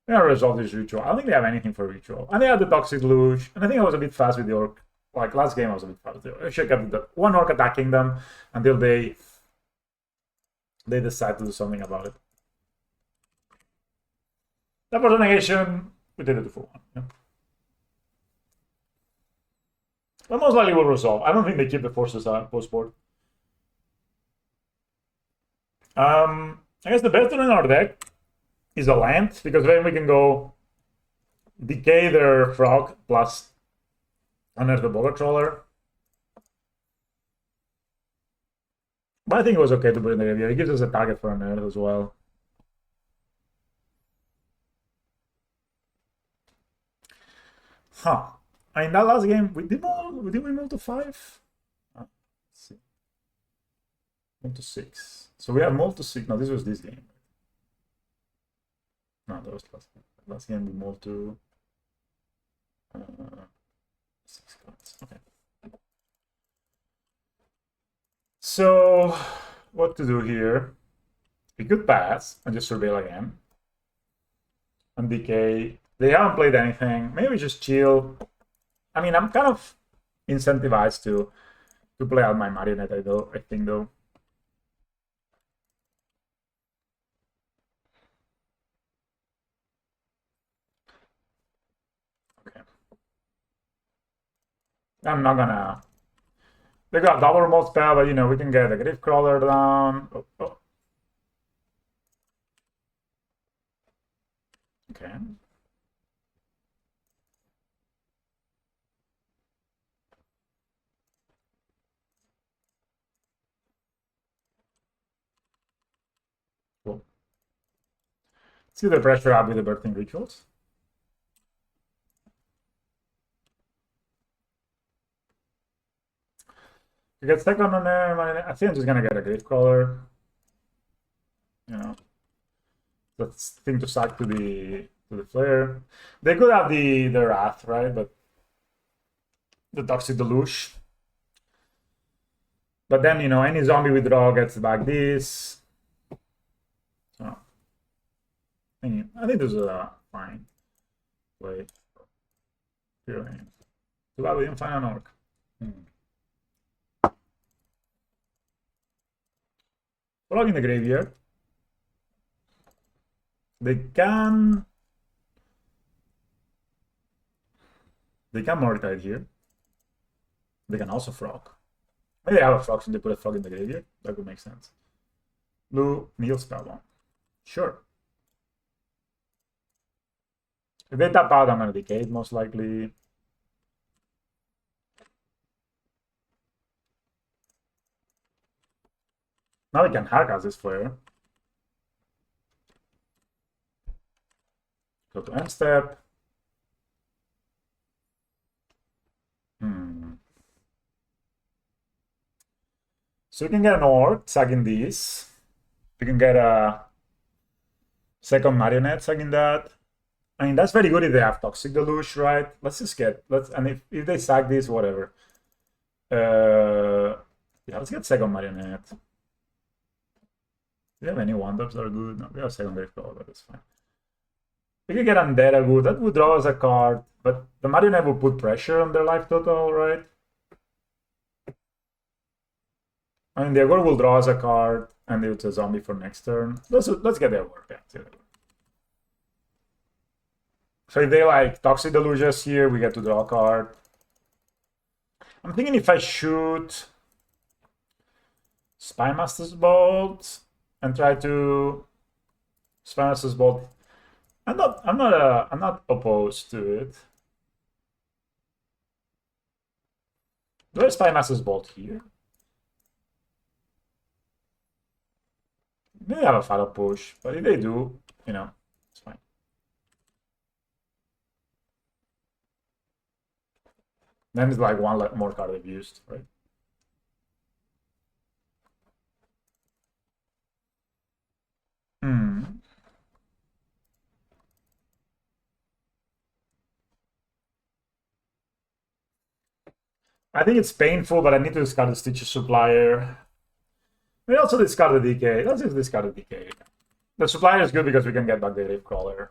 We're gonna resolve this ritual. I don't think they have anything for ritual. And they had the Toxic Luge, and I think I was a bit fast with the Orc. Like last game, I was a bit fast with the Orc. I should have kept the one Orc attacking them until they decide to do something about it. That was a negation. We did it for 1. Yeah. But most likely will resolve. I don't think they keep the forces post board. I guess the best one in our deck is a land, because then we can go decay their frog plus Unearth the Boga Trawler. But I think it was okay to put in the graveyard. It gives us a target for Unearth as well. Huh. In that last game, did we move to 5? Let's see. Move to 6. So we have moved to 6. No, this was this game. No, that was last game. Last game we moved to 6 cards. Okay. So, what to do here? We could pass and just surveil again. And decay. They haven't played anything. Maybe just chill. I mean, I'm kind of incentivized to play out my marionette, I think, though. Okay. I'm not gonna... They got double remote spell, but, you know, we can get a Grave Crawler down. Oh. Okay. Cool. See the pressure up with the birthing rituals. You get second on there. I think I'm just gonna get a Grave Crawler. You know, that's thing to sack to the flare. They could have the Wrath, right? But the Toxic Deluge. But then, you know, any zombie with draw gets back this. So, I think this is a fine play. Too bad we didn't find an orc. Frog in the graveyard. They can Mordecai here. They can also frog. Maybe they have a frog, so they put a frog in the graveyard. That would make sense. Blue, Neil Spellbomb. Sure. If they tap out, I'm gonna decay it most likely. Now we can hack us this flare. Go to end step. So we can get an orc sagging this. We can get a second marionette sagging that. I mean, that's very good if they have Toxic Deluge, right? Let's just get and if they sag this, whatever. Yeah, let's get second marionette. Do we have any one-ups that are good? No, we have second Grave Crawler, but that's fine. We can get Undead of Augur. That would draw us a card, but the marionette would put pressure on their life total, right? I mean, the Augur will draw us a card, and it's a zombie for next turn. Let's get the Augur. Yeah, so if they like Toxic Deluges here, we get to draw a card. I'm thinking if I shoot Spymaster's Bolt and try to Spymaster's Bolt, I'm not opposed to it. Do I Spymaster's Bolt here? They have a Fatal Push, but if they do, you know, it's fine. Then it's like one more card they've used, right? I think it's painful, but I need to discard the Stitcher Supplier. We also discard the DK. Let's just discard the DK. The Supplier is good because we can get back the Grave Crawler.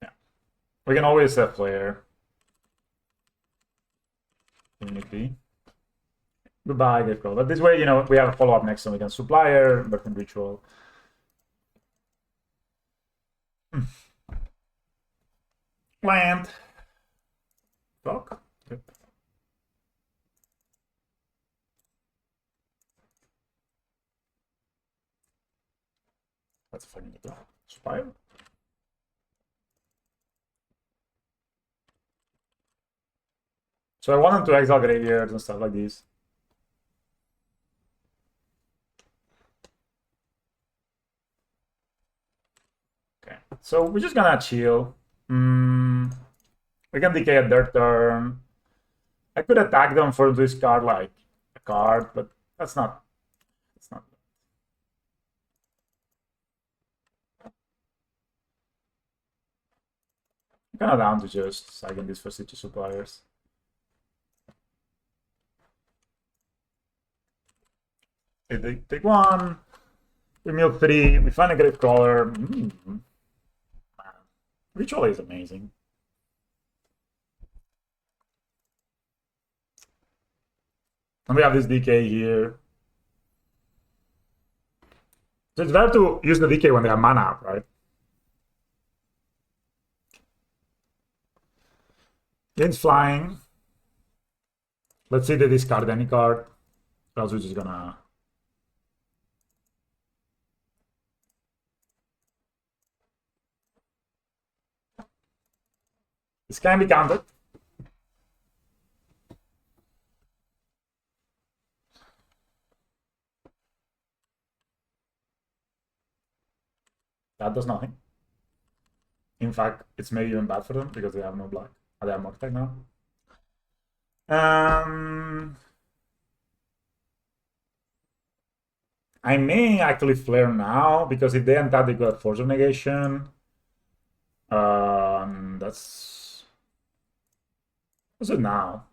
Yeah. We can always have Flare. Unity. Goodbye, Grave Crawler. But this way, you know, we have a follow-up next time. We can Supplier, Birthing Ritual. Plant. Block. Yep. That's a fucking good. Supplier. So I wanted to exile graveyards and stuff like this. Okay, so we're just gonna chill. We can decay at their turn. I could attack them for this card like a card, but that's not. It's not. I'm kind of down to just sagging this for City Suppliers. They take one. We mill 3. We find a Grave Crawler. Man. Ritual is amazing. And we have this DK here. So it's better to use the DK when they have mana up, right? Gains flying. Let's see they discard any card. Or else we're just gonna... This can be counted. That does nothing. In fact, it's maybe even bad for them because they have no black. Oh, they have more attack now. I may actually flare now because if they untap, they got Force of Negation. That's it now.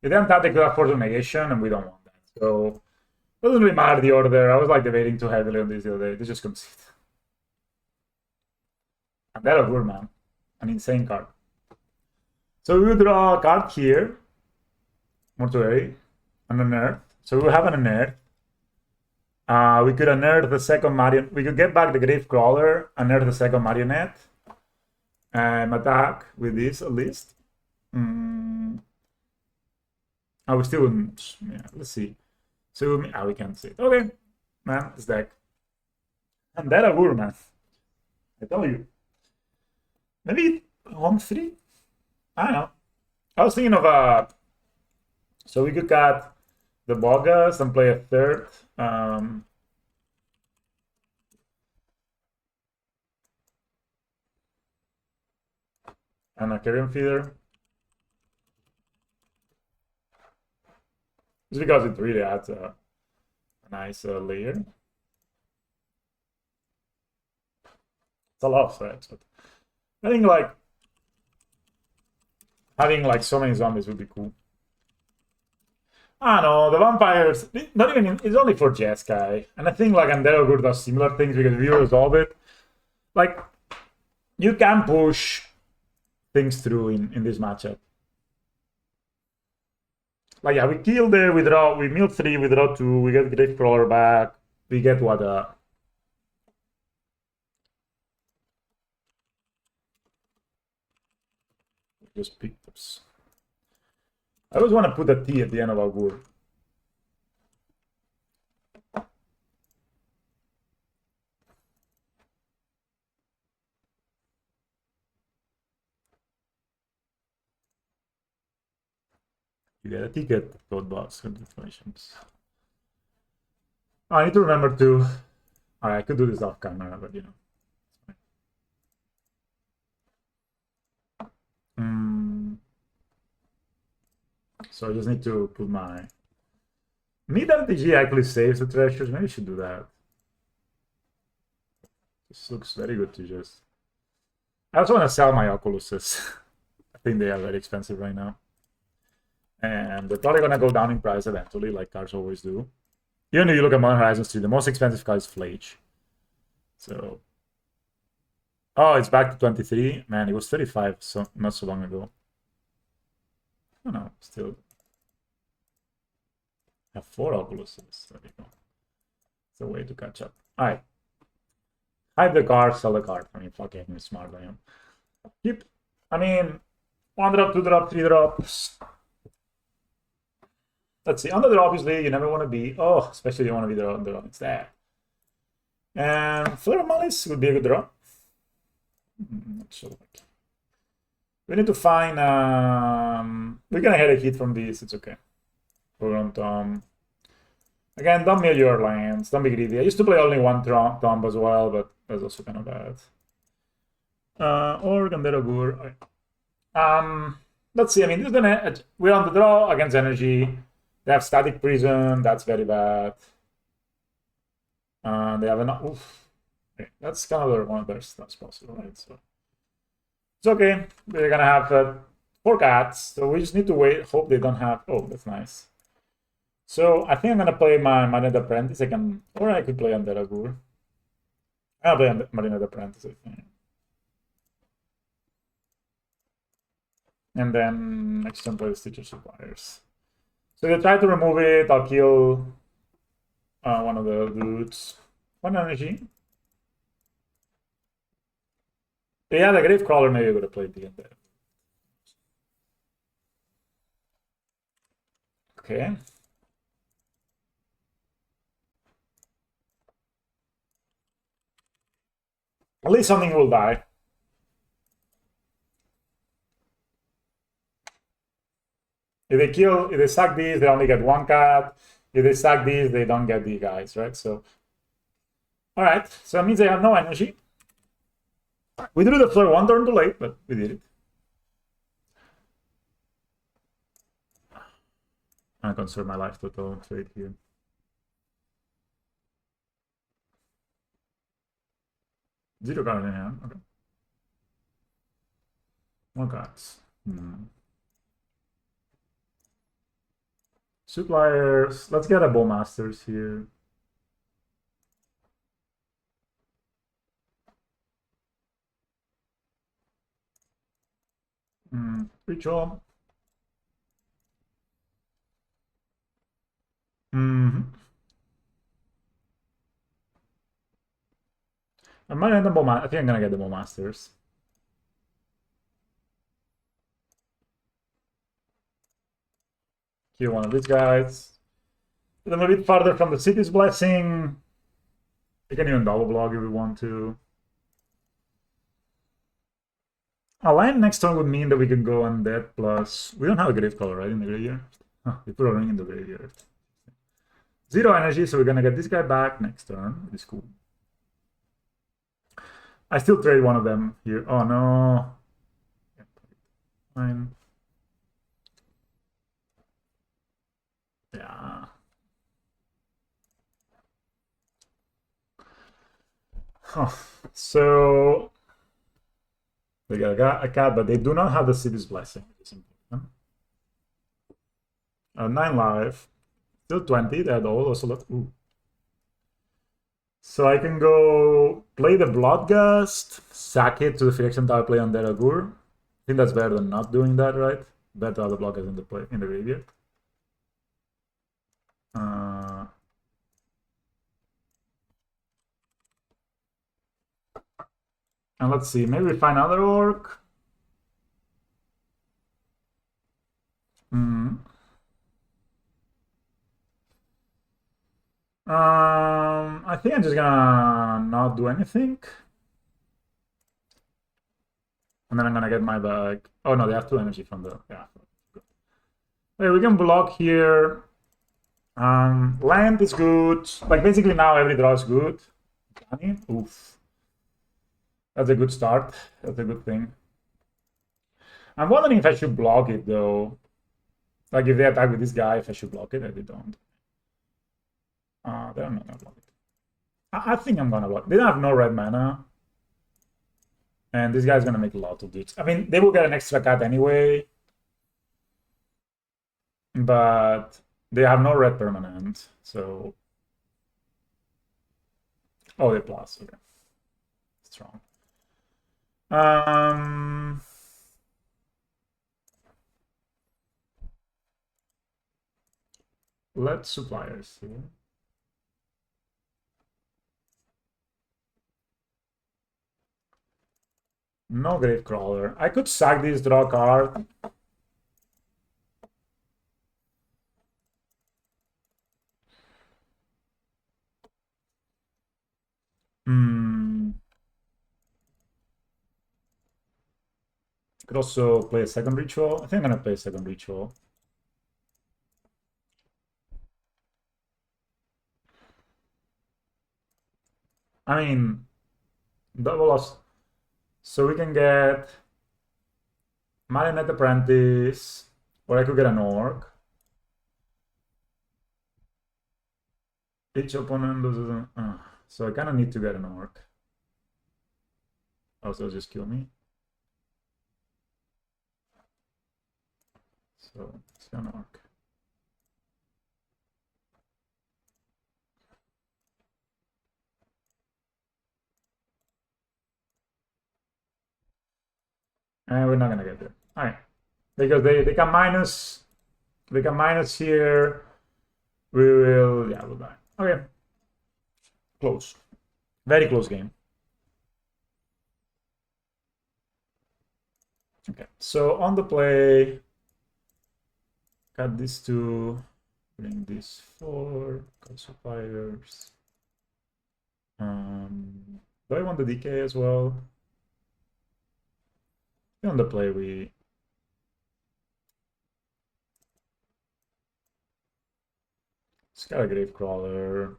If they untap, they got Force of Negation, and we don't want that. So it doesn't really matter the order. I was like debating too heavily on this the other day. They just concede. Undead of Augur, man. An insane card. So we will draw a card here. Mortuary. An unearth. So we will have an unearth. We could unearth the second marionette. We could get back the Grave Crawler, unearth the second marionette, and attack with this at least. We still wouldn't. Yeah, let's see. So we can't see it. Okay, man, this deck. Undead of Augur, man. I tell you. Maybe home 3? I don't know. I was thinking of so we could cut the Bogas and play a third. And a Carrion Feeder. Just because it really adds a nice layer. It's a lot of threats, but I think like having like so many zombies would be cool. I don't know, the vampires, not even, it's only for Jeskai. And I think like Undead of Augur does similar things because if you resolve it, like, you can push things through in this matchup. Like, yeah, we kill there, we draw, we mill 3, we draw 2, we get Grave Crawler back, we get what, just picked ups. I always want to put a T at the end of Augur. You get a ticket, code box, congratulations. Oh, I need to remember to... I could do this off camera, but you know. So I just need to put my... Mid LTG actually saves the treasures. Maybe I should do that. This looks very good to just... I also want to sell my Oculuses. I think they are very expensive right now. And they're probably going to go down in price eventually, like cards always do. Even if you look at Modern Horizons 3, the most expensive card is Flage. So... Oh, it's back to 23. Man, it was 35 so not so long ago. Oh no, still... I have 4 Oculuses. There you go. It's a way to catch up. Alright. Hide the card, sell the card. I mean, fucking smart I am. Keep... I mean... 1 drop, 2 drop, 3 drops. Let's see. Under drop, obviously, you never want to be... Oh, especially you want to be the draw instead. And Flare of Malice would be a good draw. Not sure. We need to find. We're gonna get a hit from this. It's okay. We're going to. Again, don't mill your lands. Don't be greedy. I used to play only one tomb as well, but that's also kind of bad. Or Undead of Augur. Let's see. I mean, we're on the draw against energy. They have static prison. That's very bad. They have enough. Oof. Okay, that's kind of one of their stuff's possible, right? So it's okay. They're gonna have 4 cats, so we just need to wait. Hope they don't have. Oh, that's nice. So I think I'm gonna play my Marionette Apprentice. Or I could play Undead of Augur. I'll play Marionette Apprentice, I think. And then next turn play the Stitcher Suppliers. So they try to remove it. I'll kill one of the dudes. 1 energy. Yeah, the Gravecrawler maybe would have played the Undead. Okay. At least something will die. If they sack these, they only get 1 cat. If they sack these, they don't get the guys, right? So, all right. So that means they have no energy. We drew the floor 1 turn too late, but we did it. I conserve my life total trade here. Zero card in hand. Okay. 1 cards. Suppliers. Let's get a Bowmasters here. Ritual. I might end up I think I'm gonna get the Bowmasters. Kill one of these guys. Get them a bit farther from the City's Blessing. We can even double block if we want to. A land next turn would mean that we can go Undead plus... We don't have a Gravecrawler, right, in the graveyard? Huh, we put a ring in the graveyard. 0 energy, so we're gonna get this guy back next turn. It's cool. I still trade one of them here. Oh, no. Fine. Yeah. Huh. So... They got a cat, but they do not have the City's Blessing. It's important. 9 life. Still 20. They had also left. Ooh. So I can go play the Bloodgust, sack it to the Phyrexian Tower, play Undead of Augur. I think that's better than not doing that, right? Better to have the Bloodgust in the graveyard. And let's see, maybe we find another orc. I think I'm just gonna not do anything. And then I'm gonna get my bag. Oh no, they have 2 energy from the... Yeah. Okay, we can block here. Land is good. Like basically now every draw is good. Oof. That's a good start. That's a good thing. I'm wondering if I should block it though. Like if they attack with this guy, if I should block it, they don't. They're not gonna block it. I think I'm gonna block. They don't have no red mana. And this guy's gonna make a lot of dudes. I mean, they will get an extra cat anyway. But they have no red permanent, so... Oh, they plus, okay. Strong. Let's suppliers here. No Gravecrawler. I could sack this draw card. Could Could also play a second ritual. I think I'm gonna play a second ritual. I mean, double us. So we can get Marionette Apprentice, or I could get an Orc. Each opponent loses. So I kind of need to get an Orc. Also, just kill me. So it's an Orc. And we're not gonna get there. All right, because they can minus. They can minus here. We will. Yeah, we'll die. Okay. Close. Very close game. Okay, so on the play, got these two, bring these four, got suppliers. Do I want the decay as well? On the play, we it's got a Gravecrawler.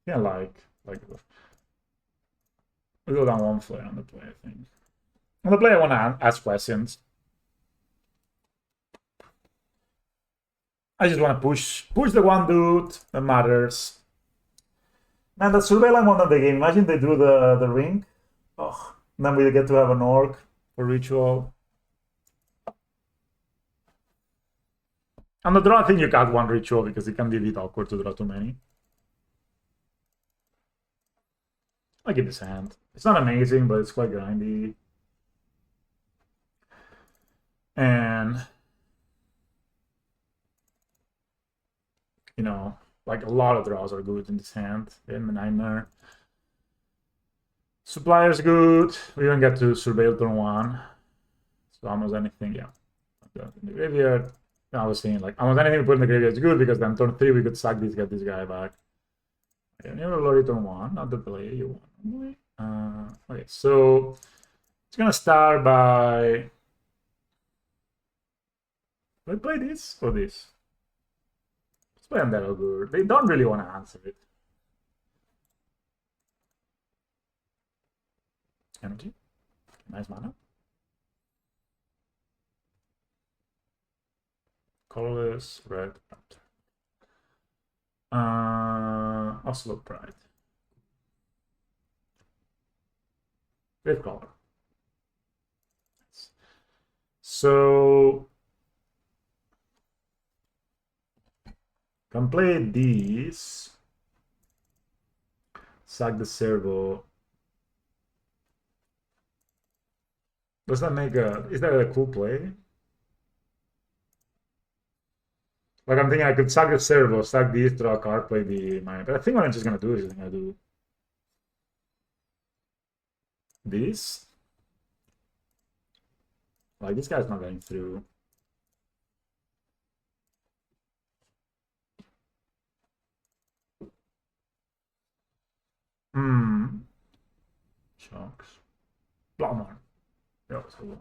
Yeah, like we go down one flare on the play, I think. On the play, I want to ask questions. I just want to push the one dude that matters. Man, that surveillance one of the game. Imagine they do the ring. Oh, then we get to have an orc for ritual. On the draw, I think you got one ritual because it can be a bit awkward to draw too many. I give this hand. It's not amazing, but it's quite grindy. And you know, like a lot of draws are good in this hand. In the Nightmare. Supplier's good. We even get to surveil turn one. So almost anything, yeah. In the graveyard. I was saying like almost anything we put in the graveyard is good because then turn 3 we could sack this, get this guy back. Okay, never load turn 1, not the play you want. Okay, so it's gonna start by. Do I play this or this? Let's play Undead of Augur. They don't really want to answer it. Energy. Nice mana. Colorless, red. Oslo Pride. Gravecrawler. So can play these. Sack the servo. Does that make a? Is that a cool play? Like I'm thinking I could sack the servo, sack these, draw a card, play the mine. But I think what I'm just gonna do is I'm gonna do this. Like this guy's not going through. Shocks. Bombardment. Yeah, so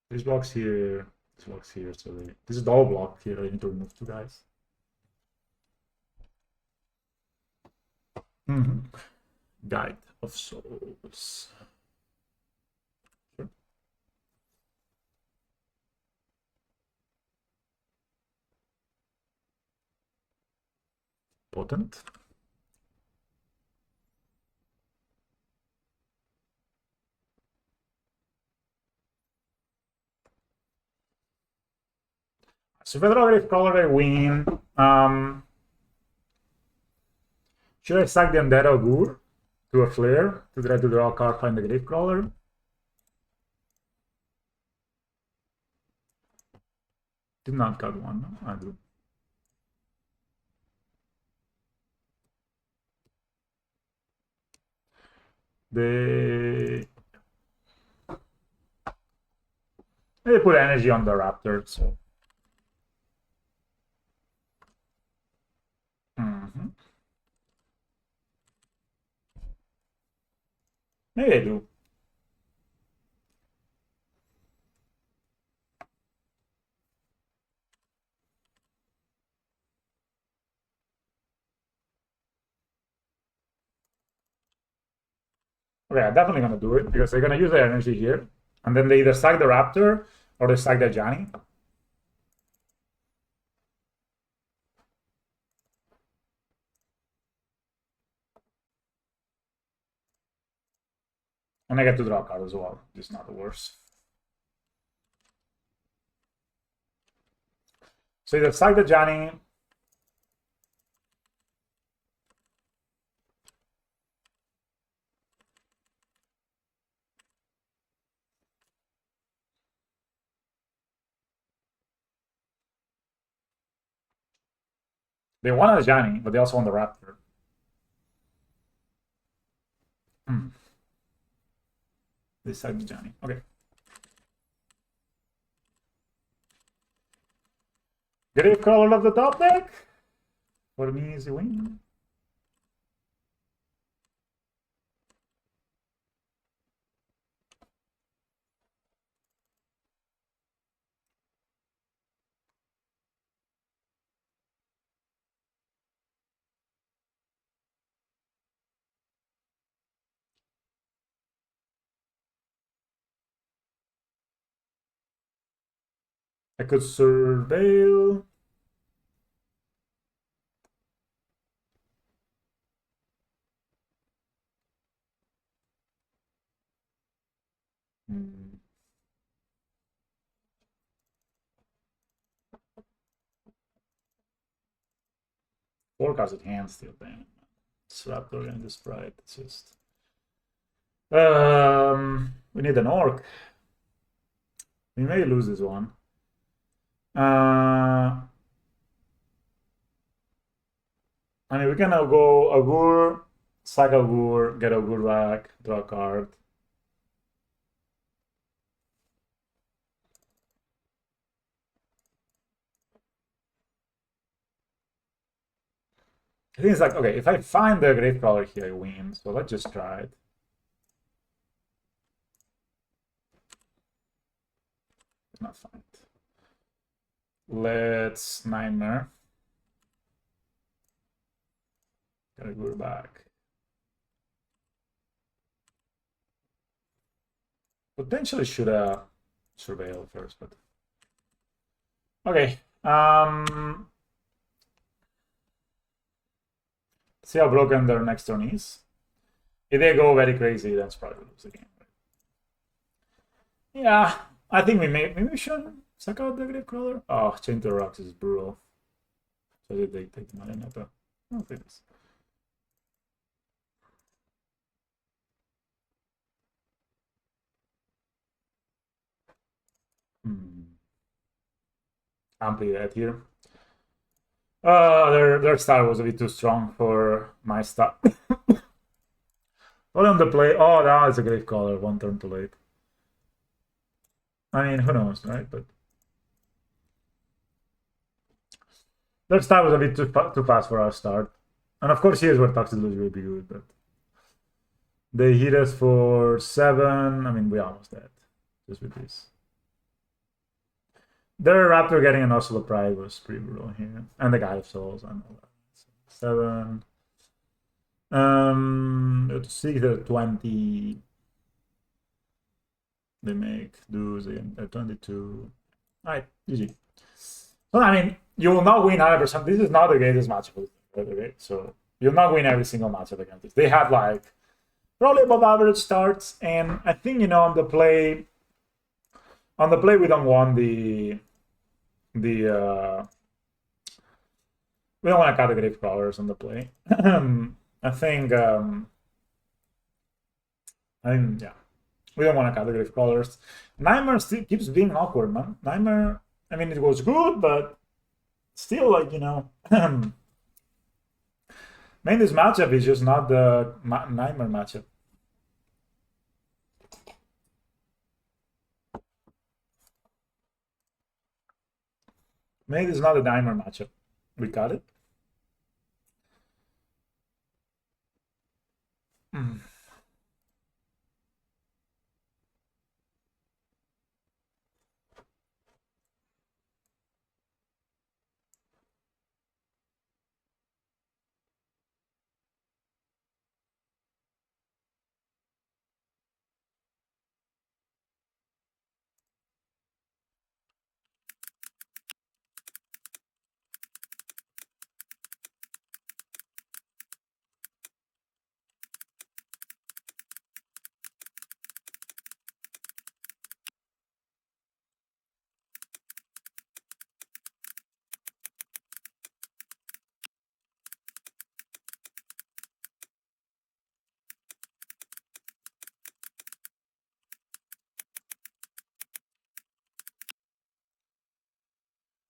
this blocks here. This blocks here. So this is all blocked here. I need to remove two guys. Guide of Souls. Sure. Potent. So if I draw Gravecrawler, I win. Should I sack the Undead of Augur to a flare to try to draw a card, find the Gravecrawler? Did not got one. No? I do. They put energy on the Raptor, so. Maybe I do. Okay, I'm definitely gonna do it because they're gonna use their energy here, and then they either sack the Raptor or they sack the Johnny. And I get to draw a card as well. It's not the worst. So either sack the Johnny. They want a Johnny, but they also want the Raptor. They sack the Johnny. Okay. Gravecaller of the top deck. For me, is a win. I could surveil. Four cards at hand still, damn. It's Raptor and the Sprite. It's just. We need an Orc. We may lose this one. I mean, we can now go Augur, sack Augur, get Augur back, draw a card. I think it's like, okay, if I find the Gravecrawler here, I win. So let's just try it. Not find. Let's Nightmare. Gotta go back. Potentially should surveil first, but okay. See how broken their next turn is. If they go very crazy, that's probably lose the game. Yeah, I think maybe we should suck out the Gravecrawler. Oh, Chain to Rocks is brutal. So did they take the Marionetta? I don't think this. Amply dead here. Their style was a bit too strong for my style. Hold on the play. Oh, that is a Gravecaller. One turn too late. I mean, who knows, right? But their style was a bit too fast for our start. And of course, here's where Toxic Lose will be good, but they hit us for 7. I mean, we almost dead just with this. Their Raptor getting an Oslo Pride was pretty brutal here. And the Guide of Souls and all that. 7. Let's see the 20. They make dues in 22. Alright, GG. So, I mean, you will not win 100%. This is not the greatest matchup, okay? So, you'll not win every single matchup against this. They had, like, probably above average starts. And I think, you know, on the play, we don't want we don't want to cut the Gravecrawlers on the play. I think, yeah, we don't want to cut the Gravecrawlers. Nightmare still keeps being awkward, man. Nightmare, I mean, it was good, but still, like, you know, man, this matchup is just not the Nightmare matchup. Maybe it's not a dimer matchup. We got it.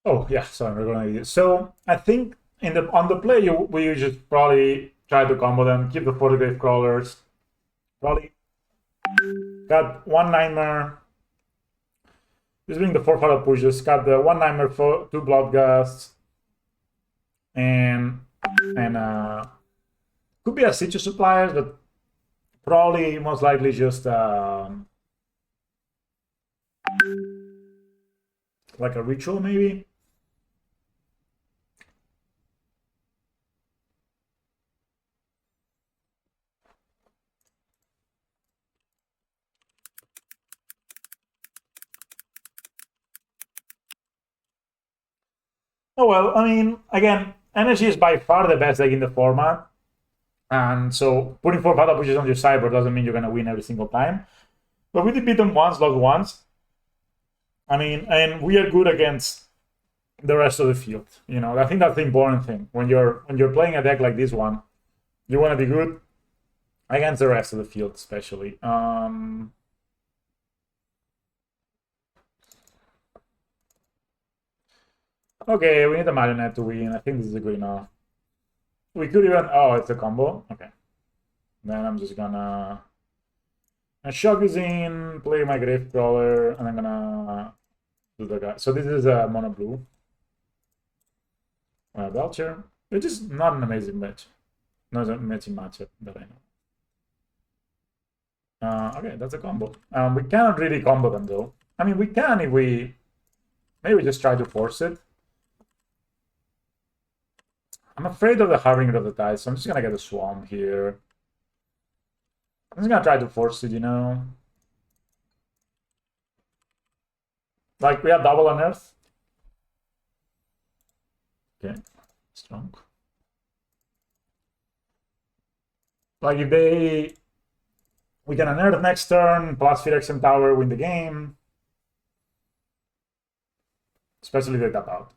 Oh yeah, sorry, we're gonna. So I think on the play we just probably try to combo them, keep the 40 grave crawlers. Probably got one nightmare. Just bring the 4 pushes. Got the one nightmare for 2 blood gusts, and could be a situ suppliers, but probably most likely just like a ritual maybe. Oh well, I mean, again, energy is by far the best deck in the format. And so putting 4 battle pushes on your sideboard doesn't mean you're gonna win every single time. But we did beat them once, lost once. I mean, and we are good against the rest of the field. You know, I think that's the important thing. When you're playing a deck like this one, you wanna be good against the rest of the field, especially. Okay, we need a marionette to win. I think this is good enough. We could even... Oh, it's a combo? Okay. Then I'm just gonna... shock is in, play my grave crawler, and I'm gonna do the guy. So this is a mono blue. Belcher, which is not an amazing match. Not an amazing matchup that I know. Okay, that's a combo. We cannot really combo them though. I mean, we can if we... Maybe we just try to force it. I'm afraid of the Harbinger of the Tide, so I'm just gonna get a Swarm here. I'm just gonna try to force it, you know? Like, we have double unearth. Okay, strong. Like, if they... We can unearth next turn, plus Phyrexian Tower, win the game. Especially if they tap out.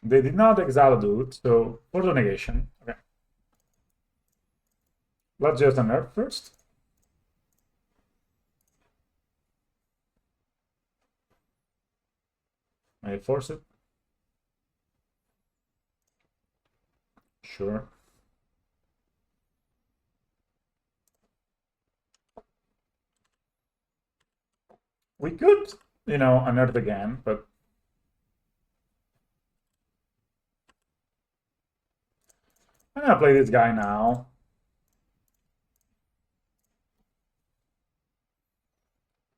They did not exile a dude, so for the negation. Okay. Let's just unearth first. I force it. Sure. We could, you know, unearth again, but I'm gonna play this guy now.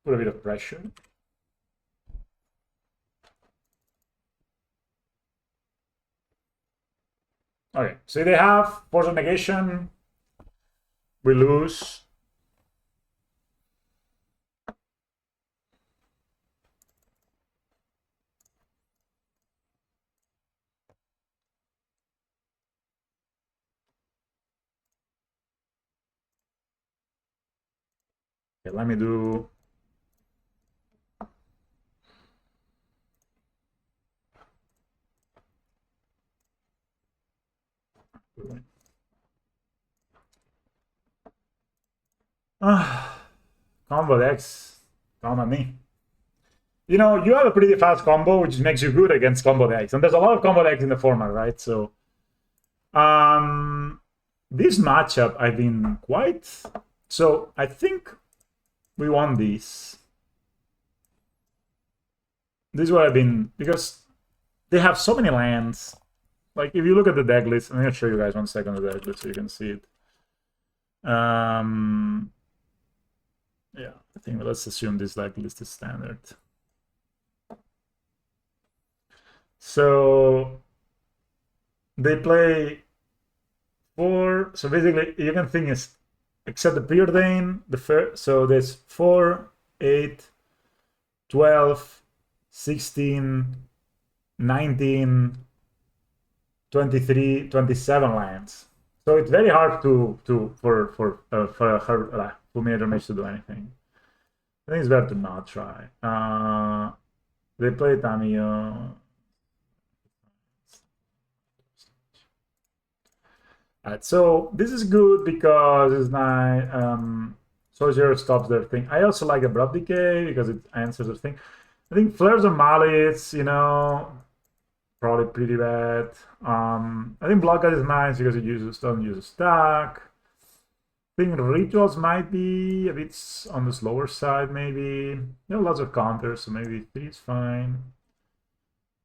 Put a bit of pressure. Okay, so they have force of negation. We lose. Okay, let me do... Combo decks, come at me. You know, you have a pretty fast combo, which makes you good against combo decks. And there's a lot of combo decks in the format, right? So, this matchup, I've been quite... So I think we won this. This is what I've been... Because they have so many lands. Like, if you look at the deck list, I'm going to show you guys 1 second the deck list so you can see it. Yeah, I think let's assume this deck list is standard. So they play 4. So basically, you can think is except the preordain, the first. So there's 4, 8, 12, 16, 19, 23, 27 lands. So it's very hard for Major Mage to do anything. I think it's better to not try. They play Tamiyo. So this is good because it's nice. Soldier stops their thing. I also like Abrupt Decay because it answers the thing. I think Flares and Mallets, you know, probably pretty bad. I think Blockade is nice because it doesn't use a stack. I think Rituals might be a bit on the slower side, maybe. There are lots of counters, so maybe 3 is fine.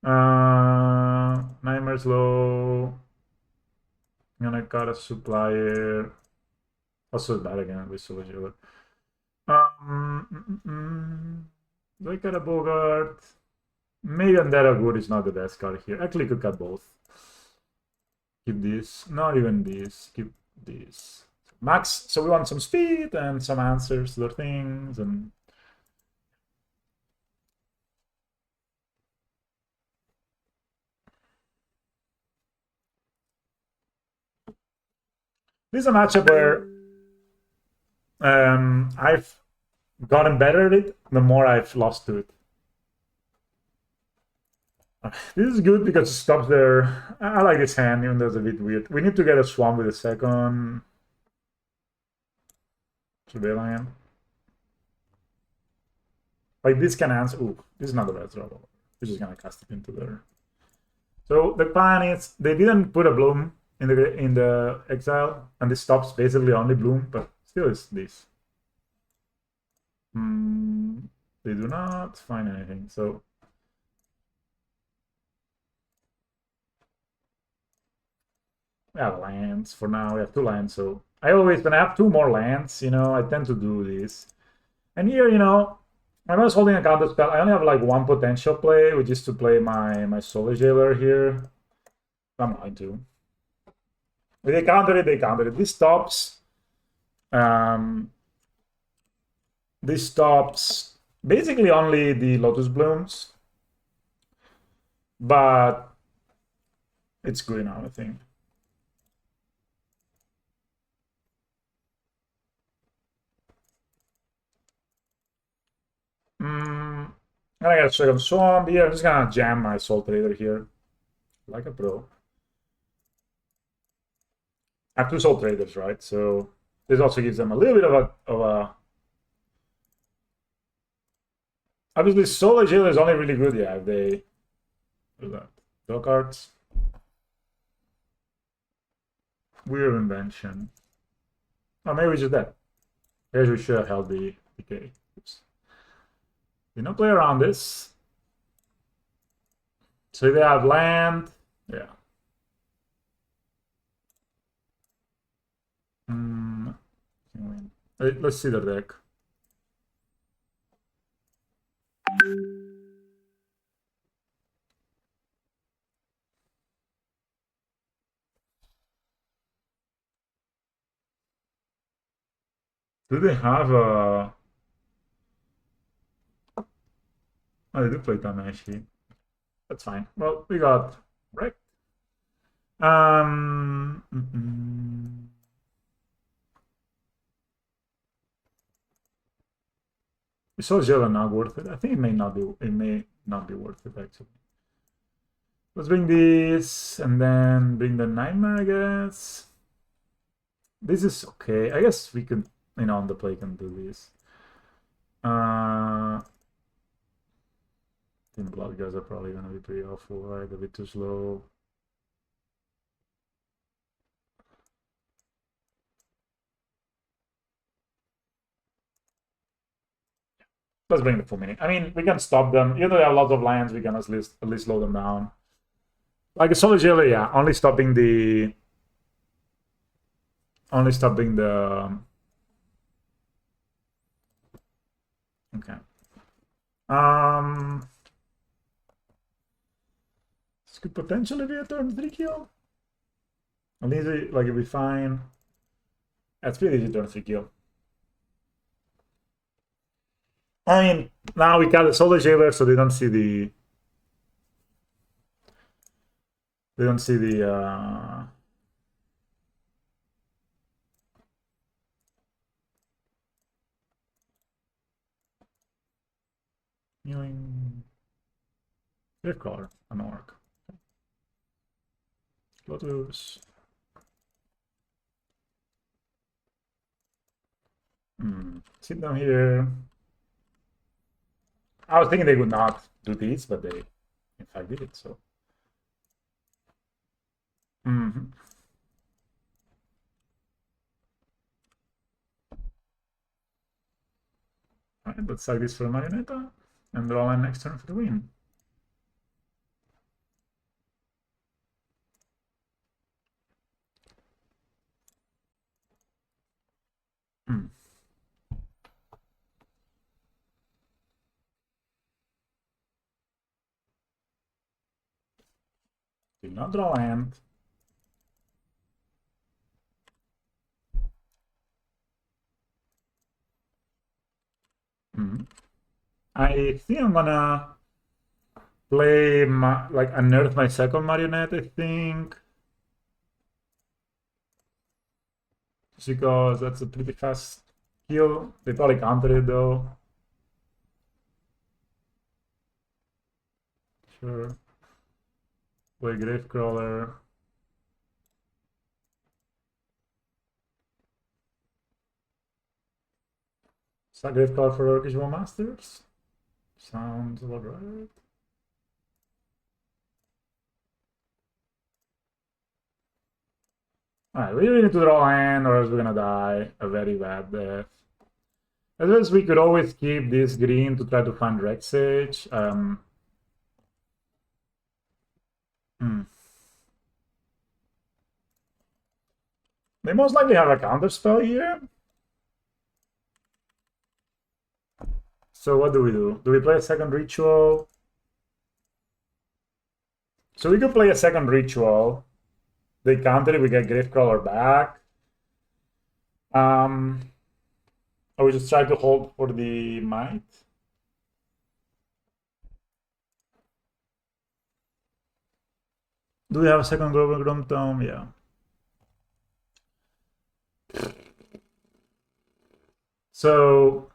Nightmare's low. I'm gonna cut a supplier. Also bad again with Soldier. Do I cut a Bogart? Maybe Undead of Augur is not the best card here. Actually, could cut both. Keep this. Not even this. Keep this. Max. So we want some speed and some answers to their things and. This is a matchup where I've gotten better at it the more I've lost to it. This is good because it stops there. I like this hand, even though it's a bit weird. We need to get a Swamp with a second Surveillance. Like this can answer. Ooh, this is not the best draw. We're just gonna cast it into there. So the plan is they didn't put a Bloom in the exile, and this stops basically only Bloom, but still is this. They do not find anything. So we have lands for now. We have 2 lands. So I always, when I have 2 more lands, you know, I tend to do this. And here, you know, I was holding a counter spell. I only have like 1 potential play, which is to play my Solar Jailer here. I'm going to. If they counter it, they counter it. This stops. This stops basically only the Lotus Blooms, but it's good enough, I think. I'm gonna get a second Swamp here. I'm just gonna jam my Soul Trader here, like a pro. I have 2 Soul Traders, right? So this also gives them a little bit of a obviously Solar Jailer is only really good, yeah, if they do that. Draw cards. Weird invention. Oh, maybe we just that. Here's we should have held the decay. Oops. Did not play around this. So they have land. Yeah. Let's see the deck. Do they have a... Oh, they do play Tamashi. That's fine. Well, we got wrecked. So Jella not worth it. I think it may not be. It may not be worth it actually. Let's bring this and then bring the Nightmare. I guess this is okay. I guess we can, you know, on the play can do this. I think Blood guys are probably gonna be pretty awful, right? A bit too slow. let's bring the Fulminate. I mean, we can stop them. Even though they have lots of lands, we can at least slow them down. Like a Solar Jailer, yeah, only stopping the okay. This could potentially be a turn 3 kill. At least like it'll be fine. That's pretty easy turn 3 kill. I mean, now we got the Solar Jailer, so they don't see the Healing Gravecaller, an orc. Lotus. Sit down here. I was thinking they would not do this, but they in fact did it, so. Alright, let's sack this for a Marionetta and draw line next turn for the win. Did not draw land. I think I'm gonna play like unearth my second Marionette, I think. Just because that's a pretty fast kill. They probably countered it though. Sure. Play Gravecrawler. Is that Gravecrawler for Visual Masters? Sounds about right. Alright, we really need to draw a hand or else we're gonna die a very bad death. Otherwise, we could always keep this green to try to find Rexage. They most likely have a counter spell here. So what do we do? Do we play a second ritual? So we could play a second ritual. They counter it, we get Gravecrawler back. Or we just try to hold for the might. Do we have a second Global Grom Tome? Yeah. So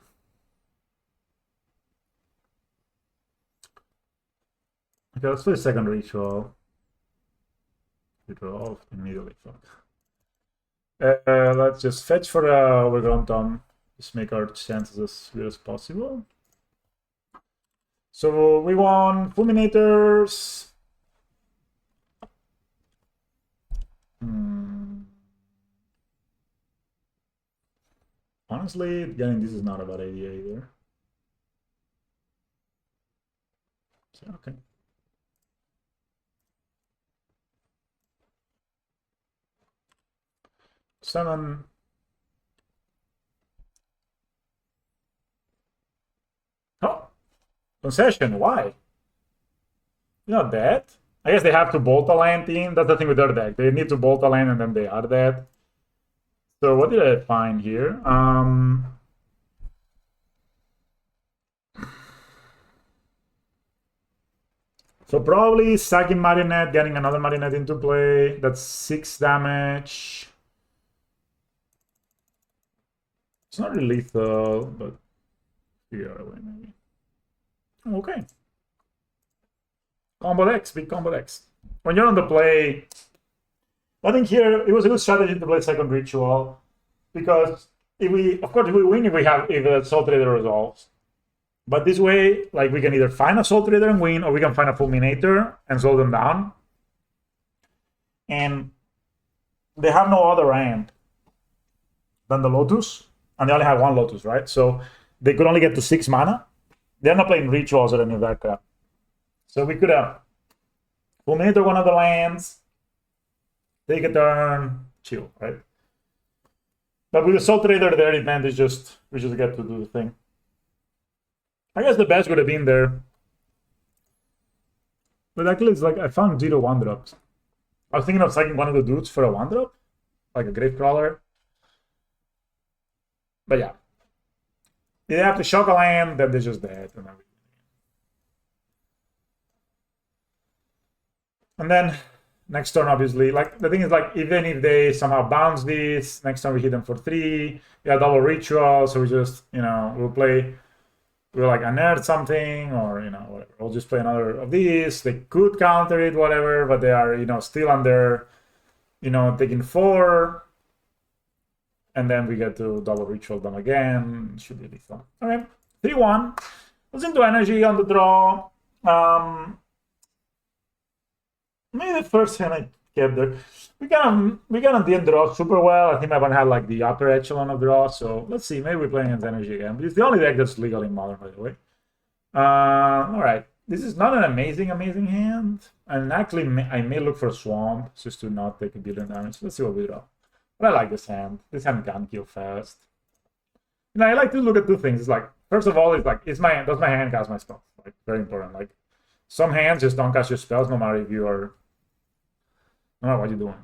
okay, let's play a second ritual. We draw off immediately. Fuck. Let's just fetch for Overgrown Tome. Just make our chances as good as possible. So we want Fulminators. Honestly, getting this is not a bad idea either. So, okay. Summon. Oh, concession. Why? You're not dead. I guess they have to bolt a land in. That's the thing with their deck. They need to bolt a land and then they are dead. So what did I find here? So probably sacking Marionette, getting another Marionette into play. That's 6 damage. It's not really lethal, but figure out a way maybe. Okay. Combo decks, big combo decks. When you're on the play, I think here it was a good strategy to play second ritual, because if we win if the Soul Trader resolves. But this way, like, we can either find a Soul Trader and win, or we can find a Fulminator and slow them down. And they have no other hand than the Lotus, and they only have one Lotus, right? So they could only get to 6 mana. They're not playing rituals or any of that crap. So we could have fulminator one of the lands, take a turn, chill, right? But with the Soul Trader, their advantage just we just get to do the thing. I guess the best would have been there. But actually, it's like I found 0 1-drops. I was thinking of sacking one of the dudes for a 1-drop, like a Gravecrawler. But yeah. They have to shock a land, then they're just dead. And then next turn, obviously, like the thing is, like even if they somehow bounce this, next turn we hit them for 3. We have double ritual, so we just we'll like unearth something or whatever. We'll just play another of these. They could counter it, whatever, but they are still under taking 4. And then we get to double ritual them again. Should be lethal. Okay, 3-1. Let's into energy on the draw. Maybe the first hand I kept there. We got the draw super well. I think my opponent had like the upper echelon of draw. So let's see. Maybe we're playing against energy again. But it's the only deck that's legal in modern, by the way. All right. This is not an amazing hand. And actually, I may look for swamp just to not take a billion damage. Let's see what we draw. But I like this hand. This hand can kill fast. I like to look at two things. It's like, first of all, it's like, does my hand cast my spells? Like, very important. Like, some hands just don't cast your spells, no matter if you are, no matter what you're doing.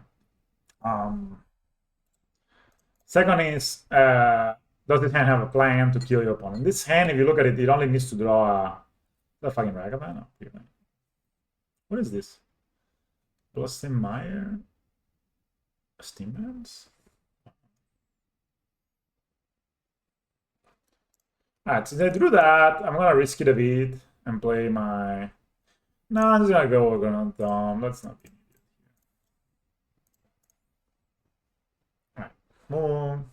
Second is, does this hand have a plan to kill your opponent? This hand, if you look at it, it only needs to draw a fucking Ragavan. No, what is this? Meyer? Steambands? Alright, so they drew that. I'm gonna risk it a bit and play my. No, I'm just gonna go on Dom. Let's not be idiot here. Alright, moon.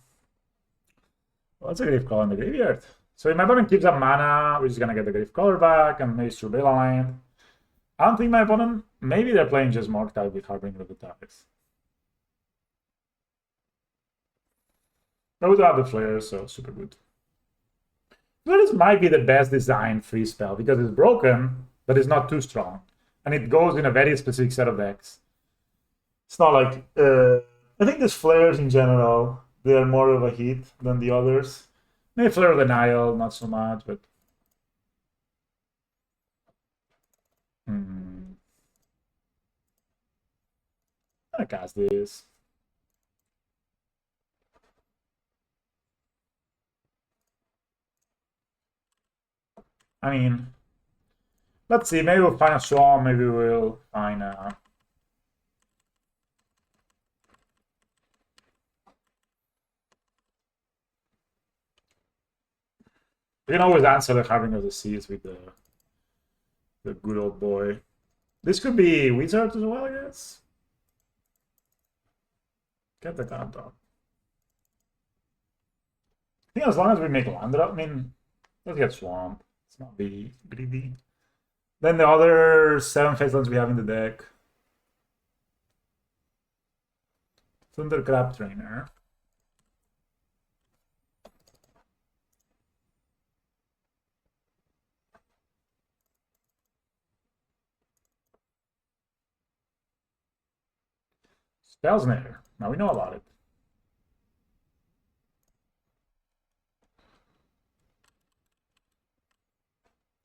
Well, that's a Gravecrawler in the graveyard. So if my opponent keeps up mana, we're just gonna get the Gravecrawler back and maybe Surveil Land. I don't think my opponent. Maybe they're playing just Morktide with Harbinger of the Topics. But we do have the Flare, so super good. So this might be the best design free spell because it's broken, but it's not too strong. And it goes in a very specific set of decks. It's not like... I think these flares in general, they are more of a hit than the others. Maybe Flare of the Nile, not so much, but... I cast this. I mean... Let's see, maybe we'll find a Swamp, maybe we'll find a... You can always answer the Harbinger of the Seas with the good old boy. This could be Wizard as well, I guess. Get the card up. I think as long as we make land drop, I mean, let's get Swamp. Let's not be greedy. Then the other 7 face lands we have in the deck. Thundercrab Trainer. Spellsnare. Now we know about it.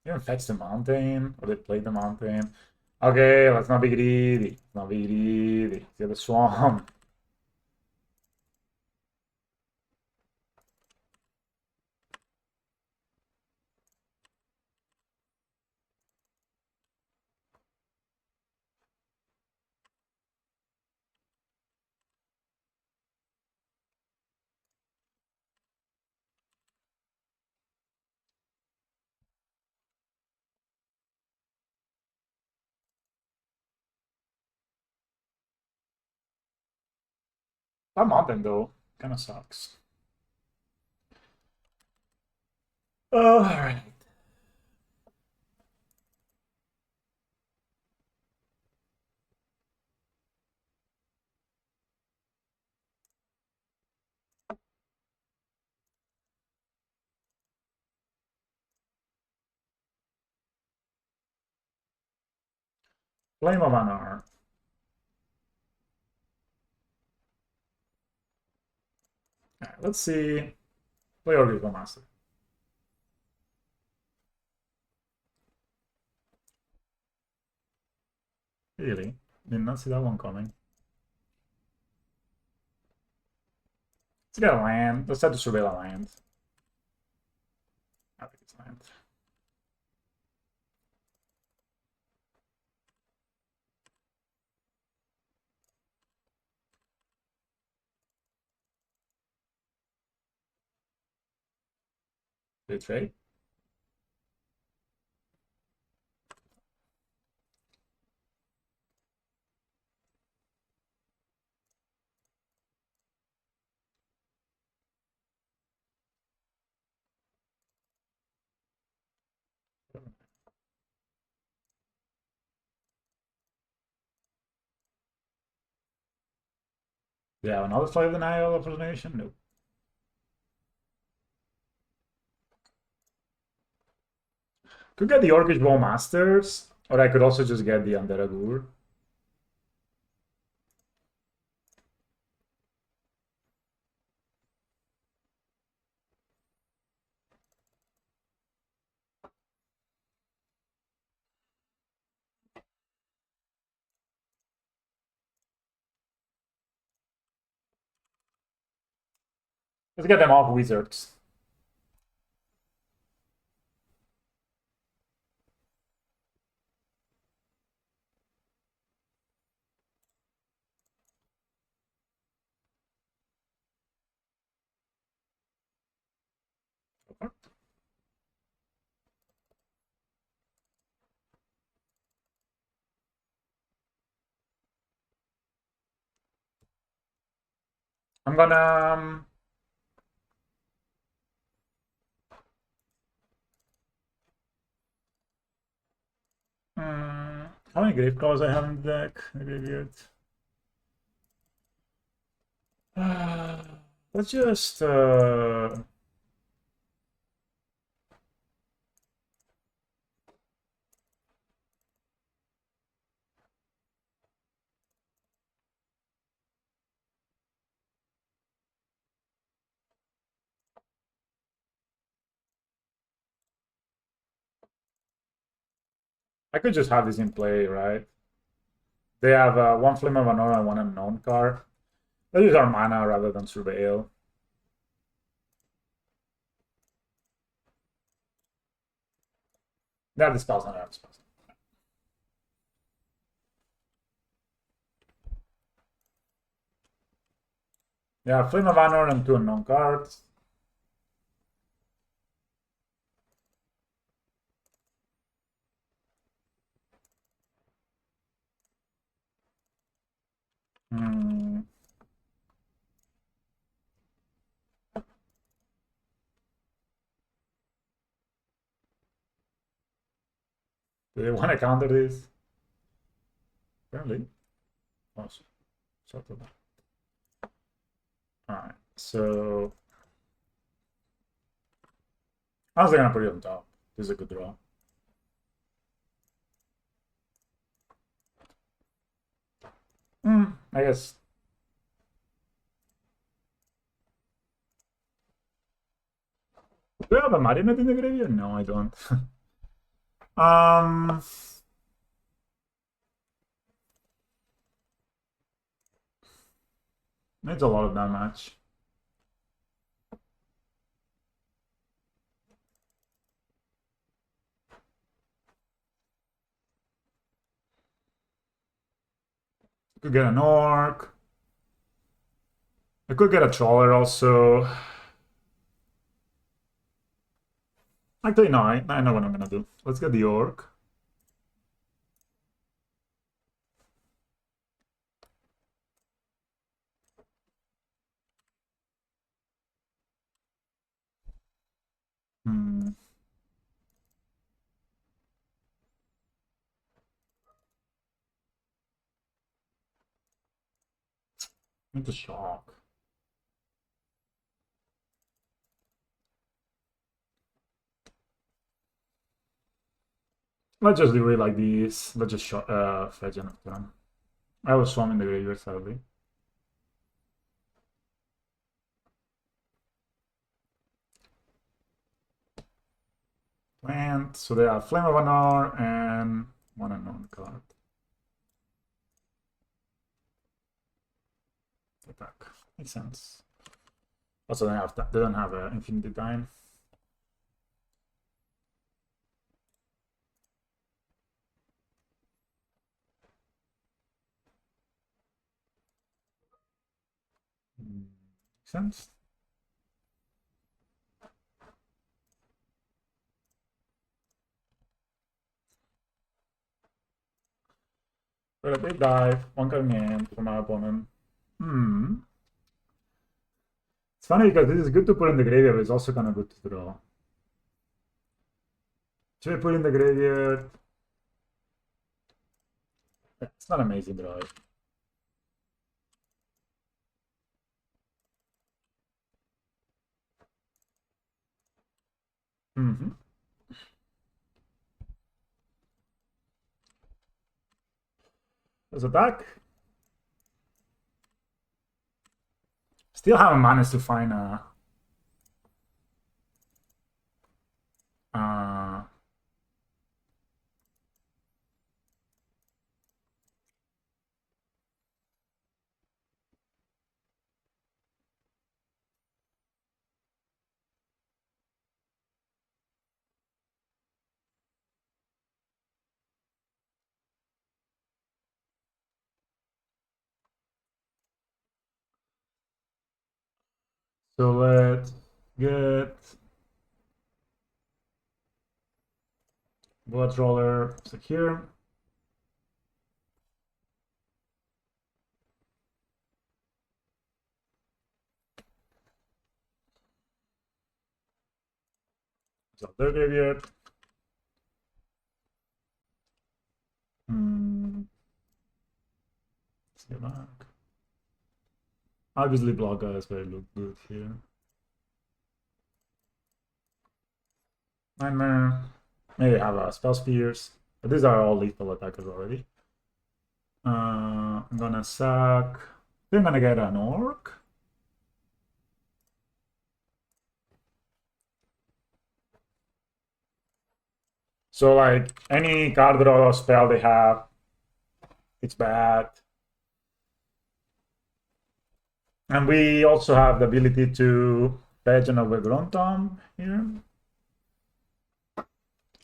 They even fetch the mountain, or they play the mountain. Okay, let's not be greedy. Let's not be greedy. Let's get the swamp. That mountain, though, kind of sucks. All right. Flame of Honor. Alright, let's see. Play Orbital Master. Really? Did not see that one coming. Let's get a land. Let's try to surveil a land. I think it's land. They trade? Yeah, another flavor denial of nation? Nope. Could get the Orcish Ball Masters, or I could also just get the Undead of Augur. Let's get them off Wizards. I'm gonna... how many grave claws I have in the deck? Graveyard. Let's just... I could just have this in play, right? They have one Flame of Honor and one Unknown card. Let's use our mana rather than Surveil. They have the spells on their spells. Yeah, Flame of Honor and two Unknown cards. Hmm. Do they want to counter this? Apparently. Awesome. Sort of. Alright, so... How's they gonna put it on top? This is a good draw. I guess. Do I have a Marionette in the graveyard? No, I don't. It's a lot of damage. Could get an Orc. I could get a Trawler also. Actually, no, I know what I'm gonna do. Let's get the Orc. Hmm. It's a shock. Let's just do it like this. Let's just fetch an turn. I was swamming the graveyard, sadly. Plant. So they have Flame of Honor and one unknown card. Attack. Makes sense. Also, they don't have infinity time. Makes sense. But a big dive, one coming in from my opponent. It's funny because this is good to put in the graveyard, but it's also kind of good to draw. Should I put in the graveyard? It's not amazing draw. Let's attack. Still haven't managed to find a so let's get Blood Roller secure. So their graveyard. Let's get back. Obviously, Blogger is very good here. Nightmare. Maybe have a Spell Spheres. But these are all lethal attackers already. I'm gonna sack. I think I'm gonna get an Orc. So, like, any card draw or spell they have, it's bad. And we also have the ability to fetch an Overgrown Tomb here.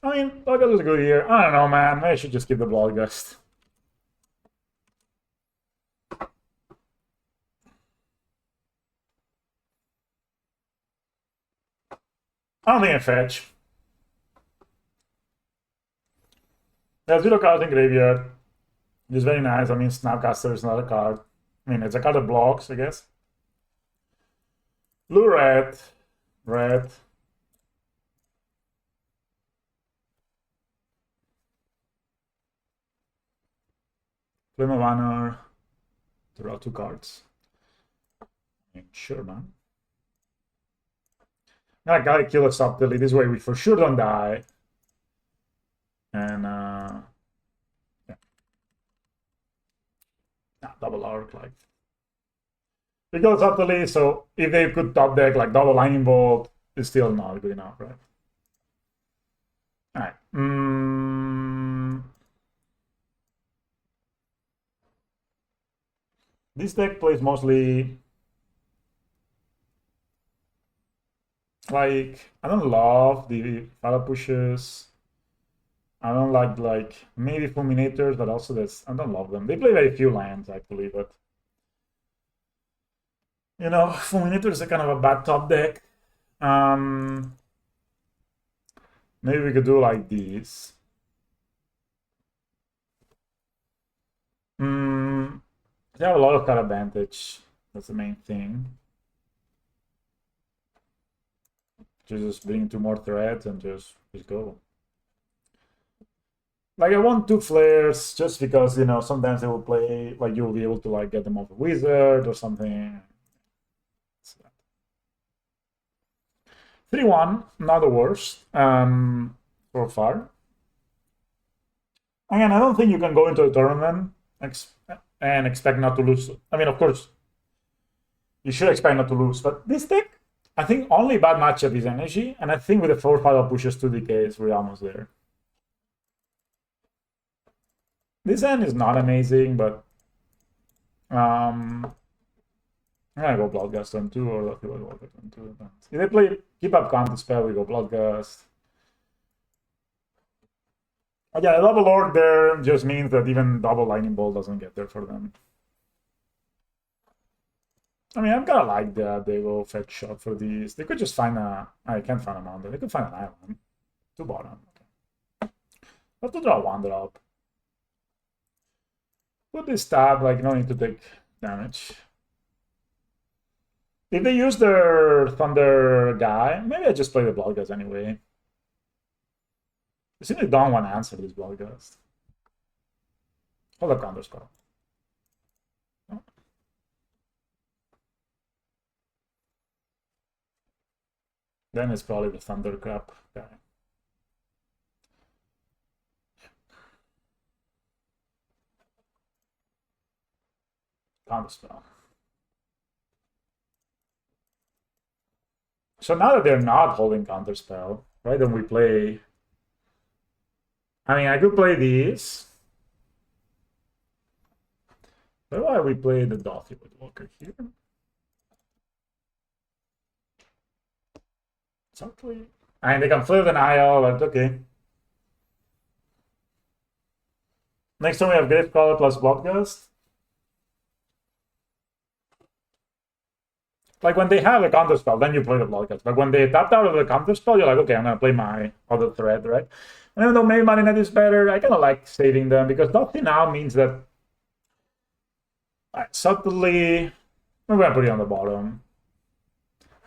I mean, Bloodgust is good here. I don't know, man. Maybe I should just keep the Bloodgust. I don't think I fetch. Yeah, 0 cards in graveyard. It's very nice. I mean, Snapcaster is not a card. I mean, it's a card that blocks, I guess. Blue, red. Red. Flame of Honor. Draw 2 cards. I mean, sure, man. I gotta kill it subtly. This way we for sure don't die. And, yeah. Double arc, like. We go subtly, so if they could top deck like double lightning bolt, it's still not good enough, right? Alright. This deck plays mostly like I don't love the fire pushes. I don't like maybe fulminators, but also I don't love them. They play very few lands actually, but you know, fulminators are kind of a bad top deck. Maybe we could do like these. They have a lot of card advantage. That's the main thing. Just bring 2 more threads and just go. Like I want 2 flares just because, you know, sometimes they will play like you'll be able to like get them off a wizard or something. 3-1, not the worst. So far. Again, I don't think you can go into a tournament and expect not to lose. I mean, of course, you should expect not to lose, but this deck, I think only bad matchup is energy, and I think with the 4-5 pushes 2 decays, we're almost there. This end is not amazing, but I'm gonna go Bloodgust on 2 or Lucky Walker on 2. If they play keep up counter spell, we go Bloodgust. Yeah, a double Lord there just means that even double Lightning Bolt doesn't get there for them. I mean, I'm kind of like that they go fetch shot for these. They could just find a... I can't find a mountain. They could find an island. 2 bottom. Okay. Have to draw 1 drop. Put this tab, like, no need to take damage. If they use their Thunder guy, maybe I just play the Bloodgust anyway. I simply don't want to answer this Bloodgust. Hold up counter spell. Oh. Then it's probably the Thunder crap guy. Counter spell. So now that they're not holding counter spell, right? Then we play. I mean, I could play these. But why we play the Dothy with Walker here? Exactly. I mean, they can flip an IO, but okay. Next turn we have Gravecrawler plus Bloodgust. Like when they have a counter spell, then you play the Bloodgust. But when they tapped out of the counter spell, you're like, okay, I'm gonna play my other threat, right? And even though maybe Marinette is better, I kind of like saving them because Dothy now means that subtly, we're gonna put it on the bottom.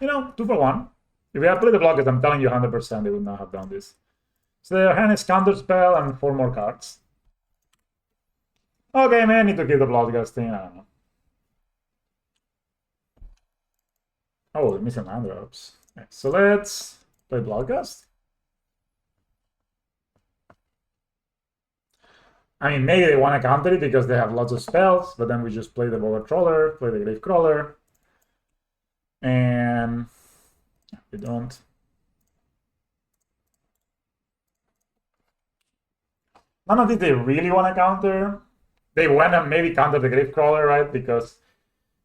You know, 2 for 1. If we had played the Bloodgust, I'm telling you 100% they would not have done this. So their hand is counter spell and 4 more cards. Okay, man, I need to keep the Bloodgust thing. I don't know. Oh, we're missing land drops. Okay, so let's play Bloodgust. I mean, maybe they want to counter it because they have lots of spells, but then we just play the Boga Troller, play the Gravecrawler, and they don't. None of these they really want to counter. They want to maybe counter the Gravecrawler, right? Because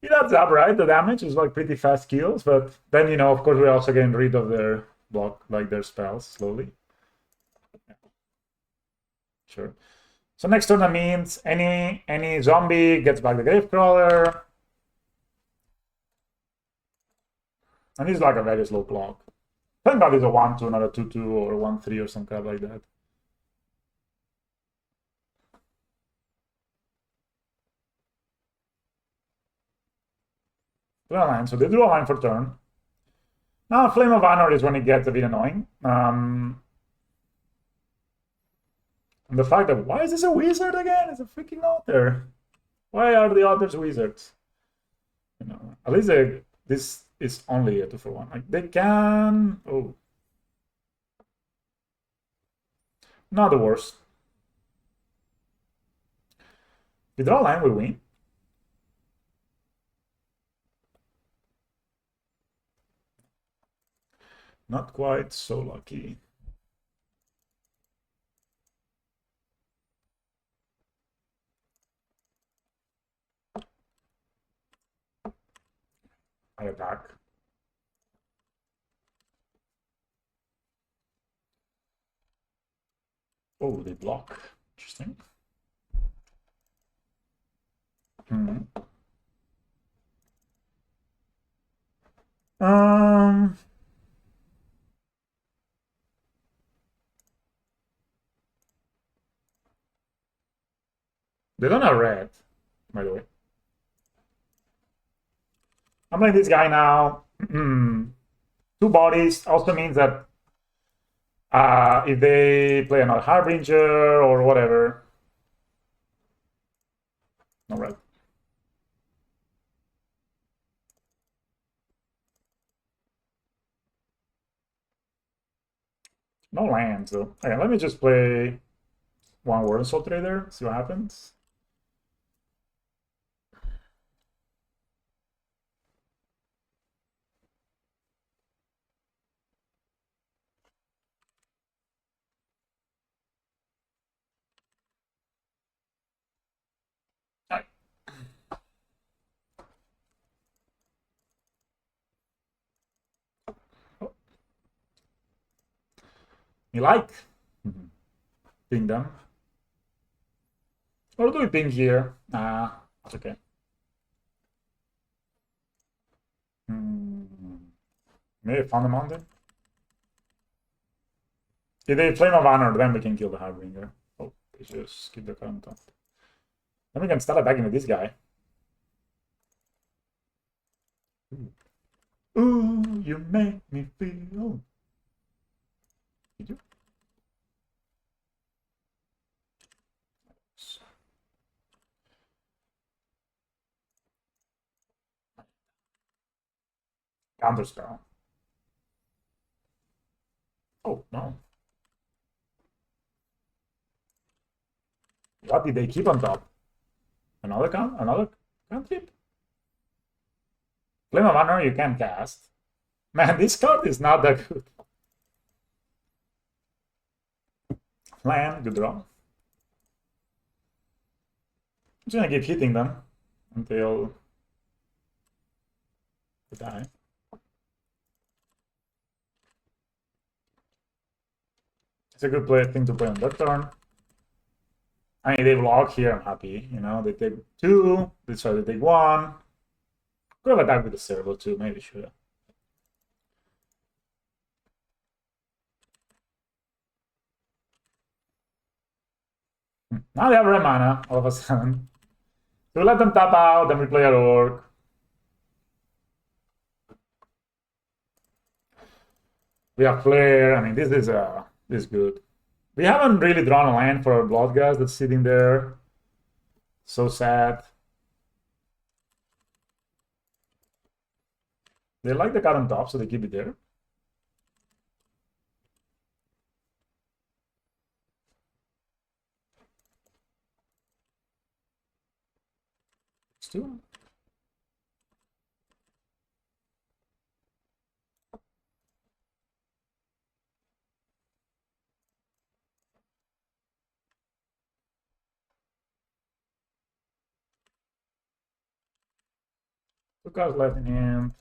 it adds up, right? The damage is like pretty fast kills, but then, you know, of course, we're also getting rid of their block, like their spells slowly. Sure. So next turn that means any zombie gets back the Gravecrawler. And this is like a very slow clock. Thank God it's a 1-2, not a 2-2 or 1-3 or some crap like that. Draw a line, so they drew a line for turn. Now Flame of Honor is when it gets a bit annoying. And the fact that, why is this a wizard again? It's a freaking otter. Why are the otters wizards? You know, at least this is only a 2 for 1. Like they can. Oh, not the worst. We draw a line, we win. Not quite so lucky. I attack. Oh, they block. Interesting. They don't have red, by the way. I'm playing this guy now. 2 bodies also means that if they play another Harbinger or whatever. No red. No lands, though. Okay, let me just play one Warden Soul Trader, see what happens. You like? Ping them. Or do we ping here? It's okay. Maybe found the mountain. If they Flame of Honor, then we can kill the Harbinger. Oh, they just keep the current on. Then we can start attacking with this guy. Ooh, you make me feel. Did you? Counterspell. Oh, no. What did they keep on top? Another cantrip? Flame of Honor you can cast. Man, this card is not that good. Land, good draw. I'm just gonna keep hitting them until they die. It's a good thing to play on that turn. I mean, they block here, I'm happy. You know, they take 2, they try to take 1. Could have attacked with the servo too, maybe should have. Now they have red mana all of a sudden. So we let them tap out, then we play our orc. We have flare. I mean, this is good. We haven't really drawn a land for our blood guys that's sitting there. So sad. They like the card on top, so they keep it there. It's 2. Two cards left in hand.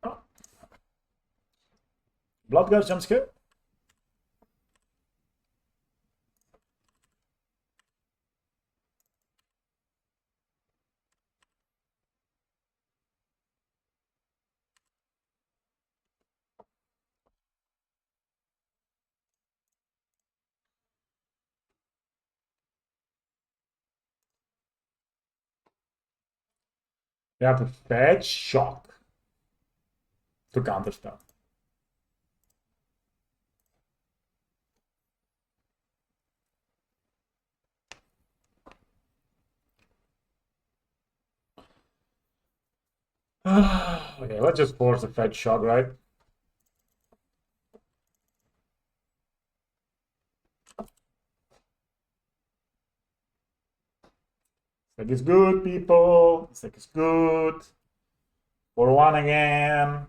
Oh. Blood guys jump scare. We have to fetch shock to counterspell. Okay, let's just force the fetch shock, right? Like it's good, people. It's like it's good. 4-1 again.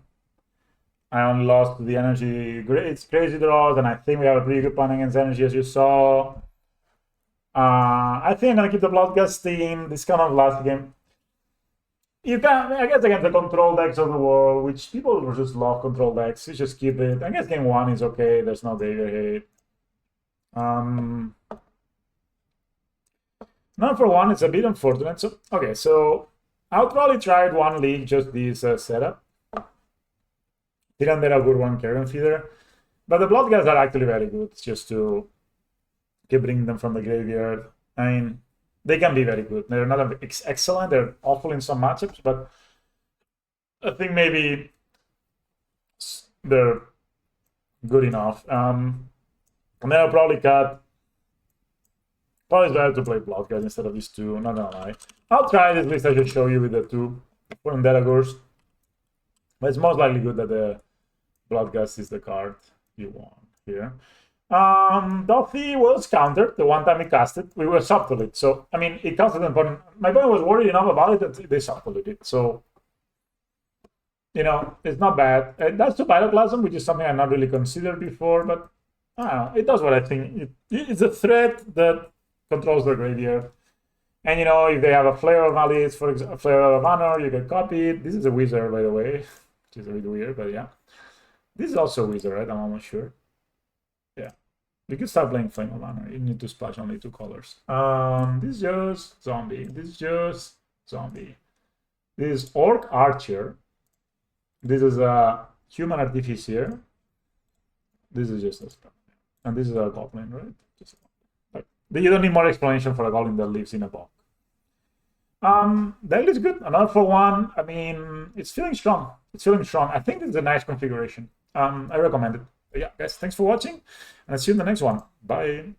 I only lost to the energy. It's crazy draws, and I think we have a pretty good plan against energy, as you saw. I think I'm gonna keep the Bloodgust team. This kind of last game. You can, I guess, against the control decks of the world, which people just love control decks. You just keep it. I guess game 1 is okay. There's no dagger hate. None for 1, it's a bit unfortunate. So okay, so I'll probably try it 1 league, just this setup. Undead of Augur 1 Carrion Feeder. But the blood guys are actually very good, just to keep bringing them from the graveyard. I mean, they can be very good. They're not excellent, they're awful in some matchups, but I think maybe they're good enough. And then I'll probably cut. Probably it's better to play blood guys instead of these 2, not gonna lie. I'll try it, at least I should show you with the 2 for Undead of Augurs. But it's most likely good that the Bloodgust is the card you want here. Dolphy was countered the one time we cast it. We were subtle it. So, I mean, it countered an opponent. My opponent was worried enough about it that they subtled it. So, you know, it's not bad. That's to Pyroclasm, which is something I not really considered before, but I don't know. It does what I think. It's a threat that controls the graveyard. And, you know, if they have a Flare of Malice, for example, Flare of Honor, you can copy it. This is a wizard, by the way, which is a bit weird, but yeah. This is also a wizard, right? I'm almost sure. Yeah. You can start playing Flame of Honor. You need to splash only 2 colors. This is just zombie. This is just zombie. This is Orc Archer. This is a Human Artificer. This is just a spell. And this is a Goblin, right? Just you don't need more explanation for a Goblin that lives in a box. That is good. Another for 1. I mean, it's feeling strong. It's feeling strong. I think this is a nice configuration. I recommend it. But yeah, guys, thanks for watching, and I'll see you in the next one. Bye.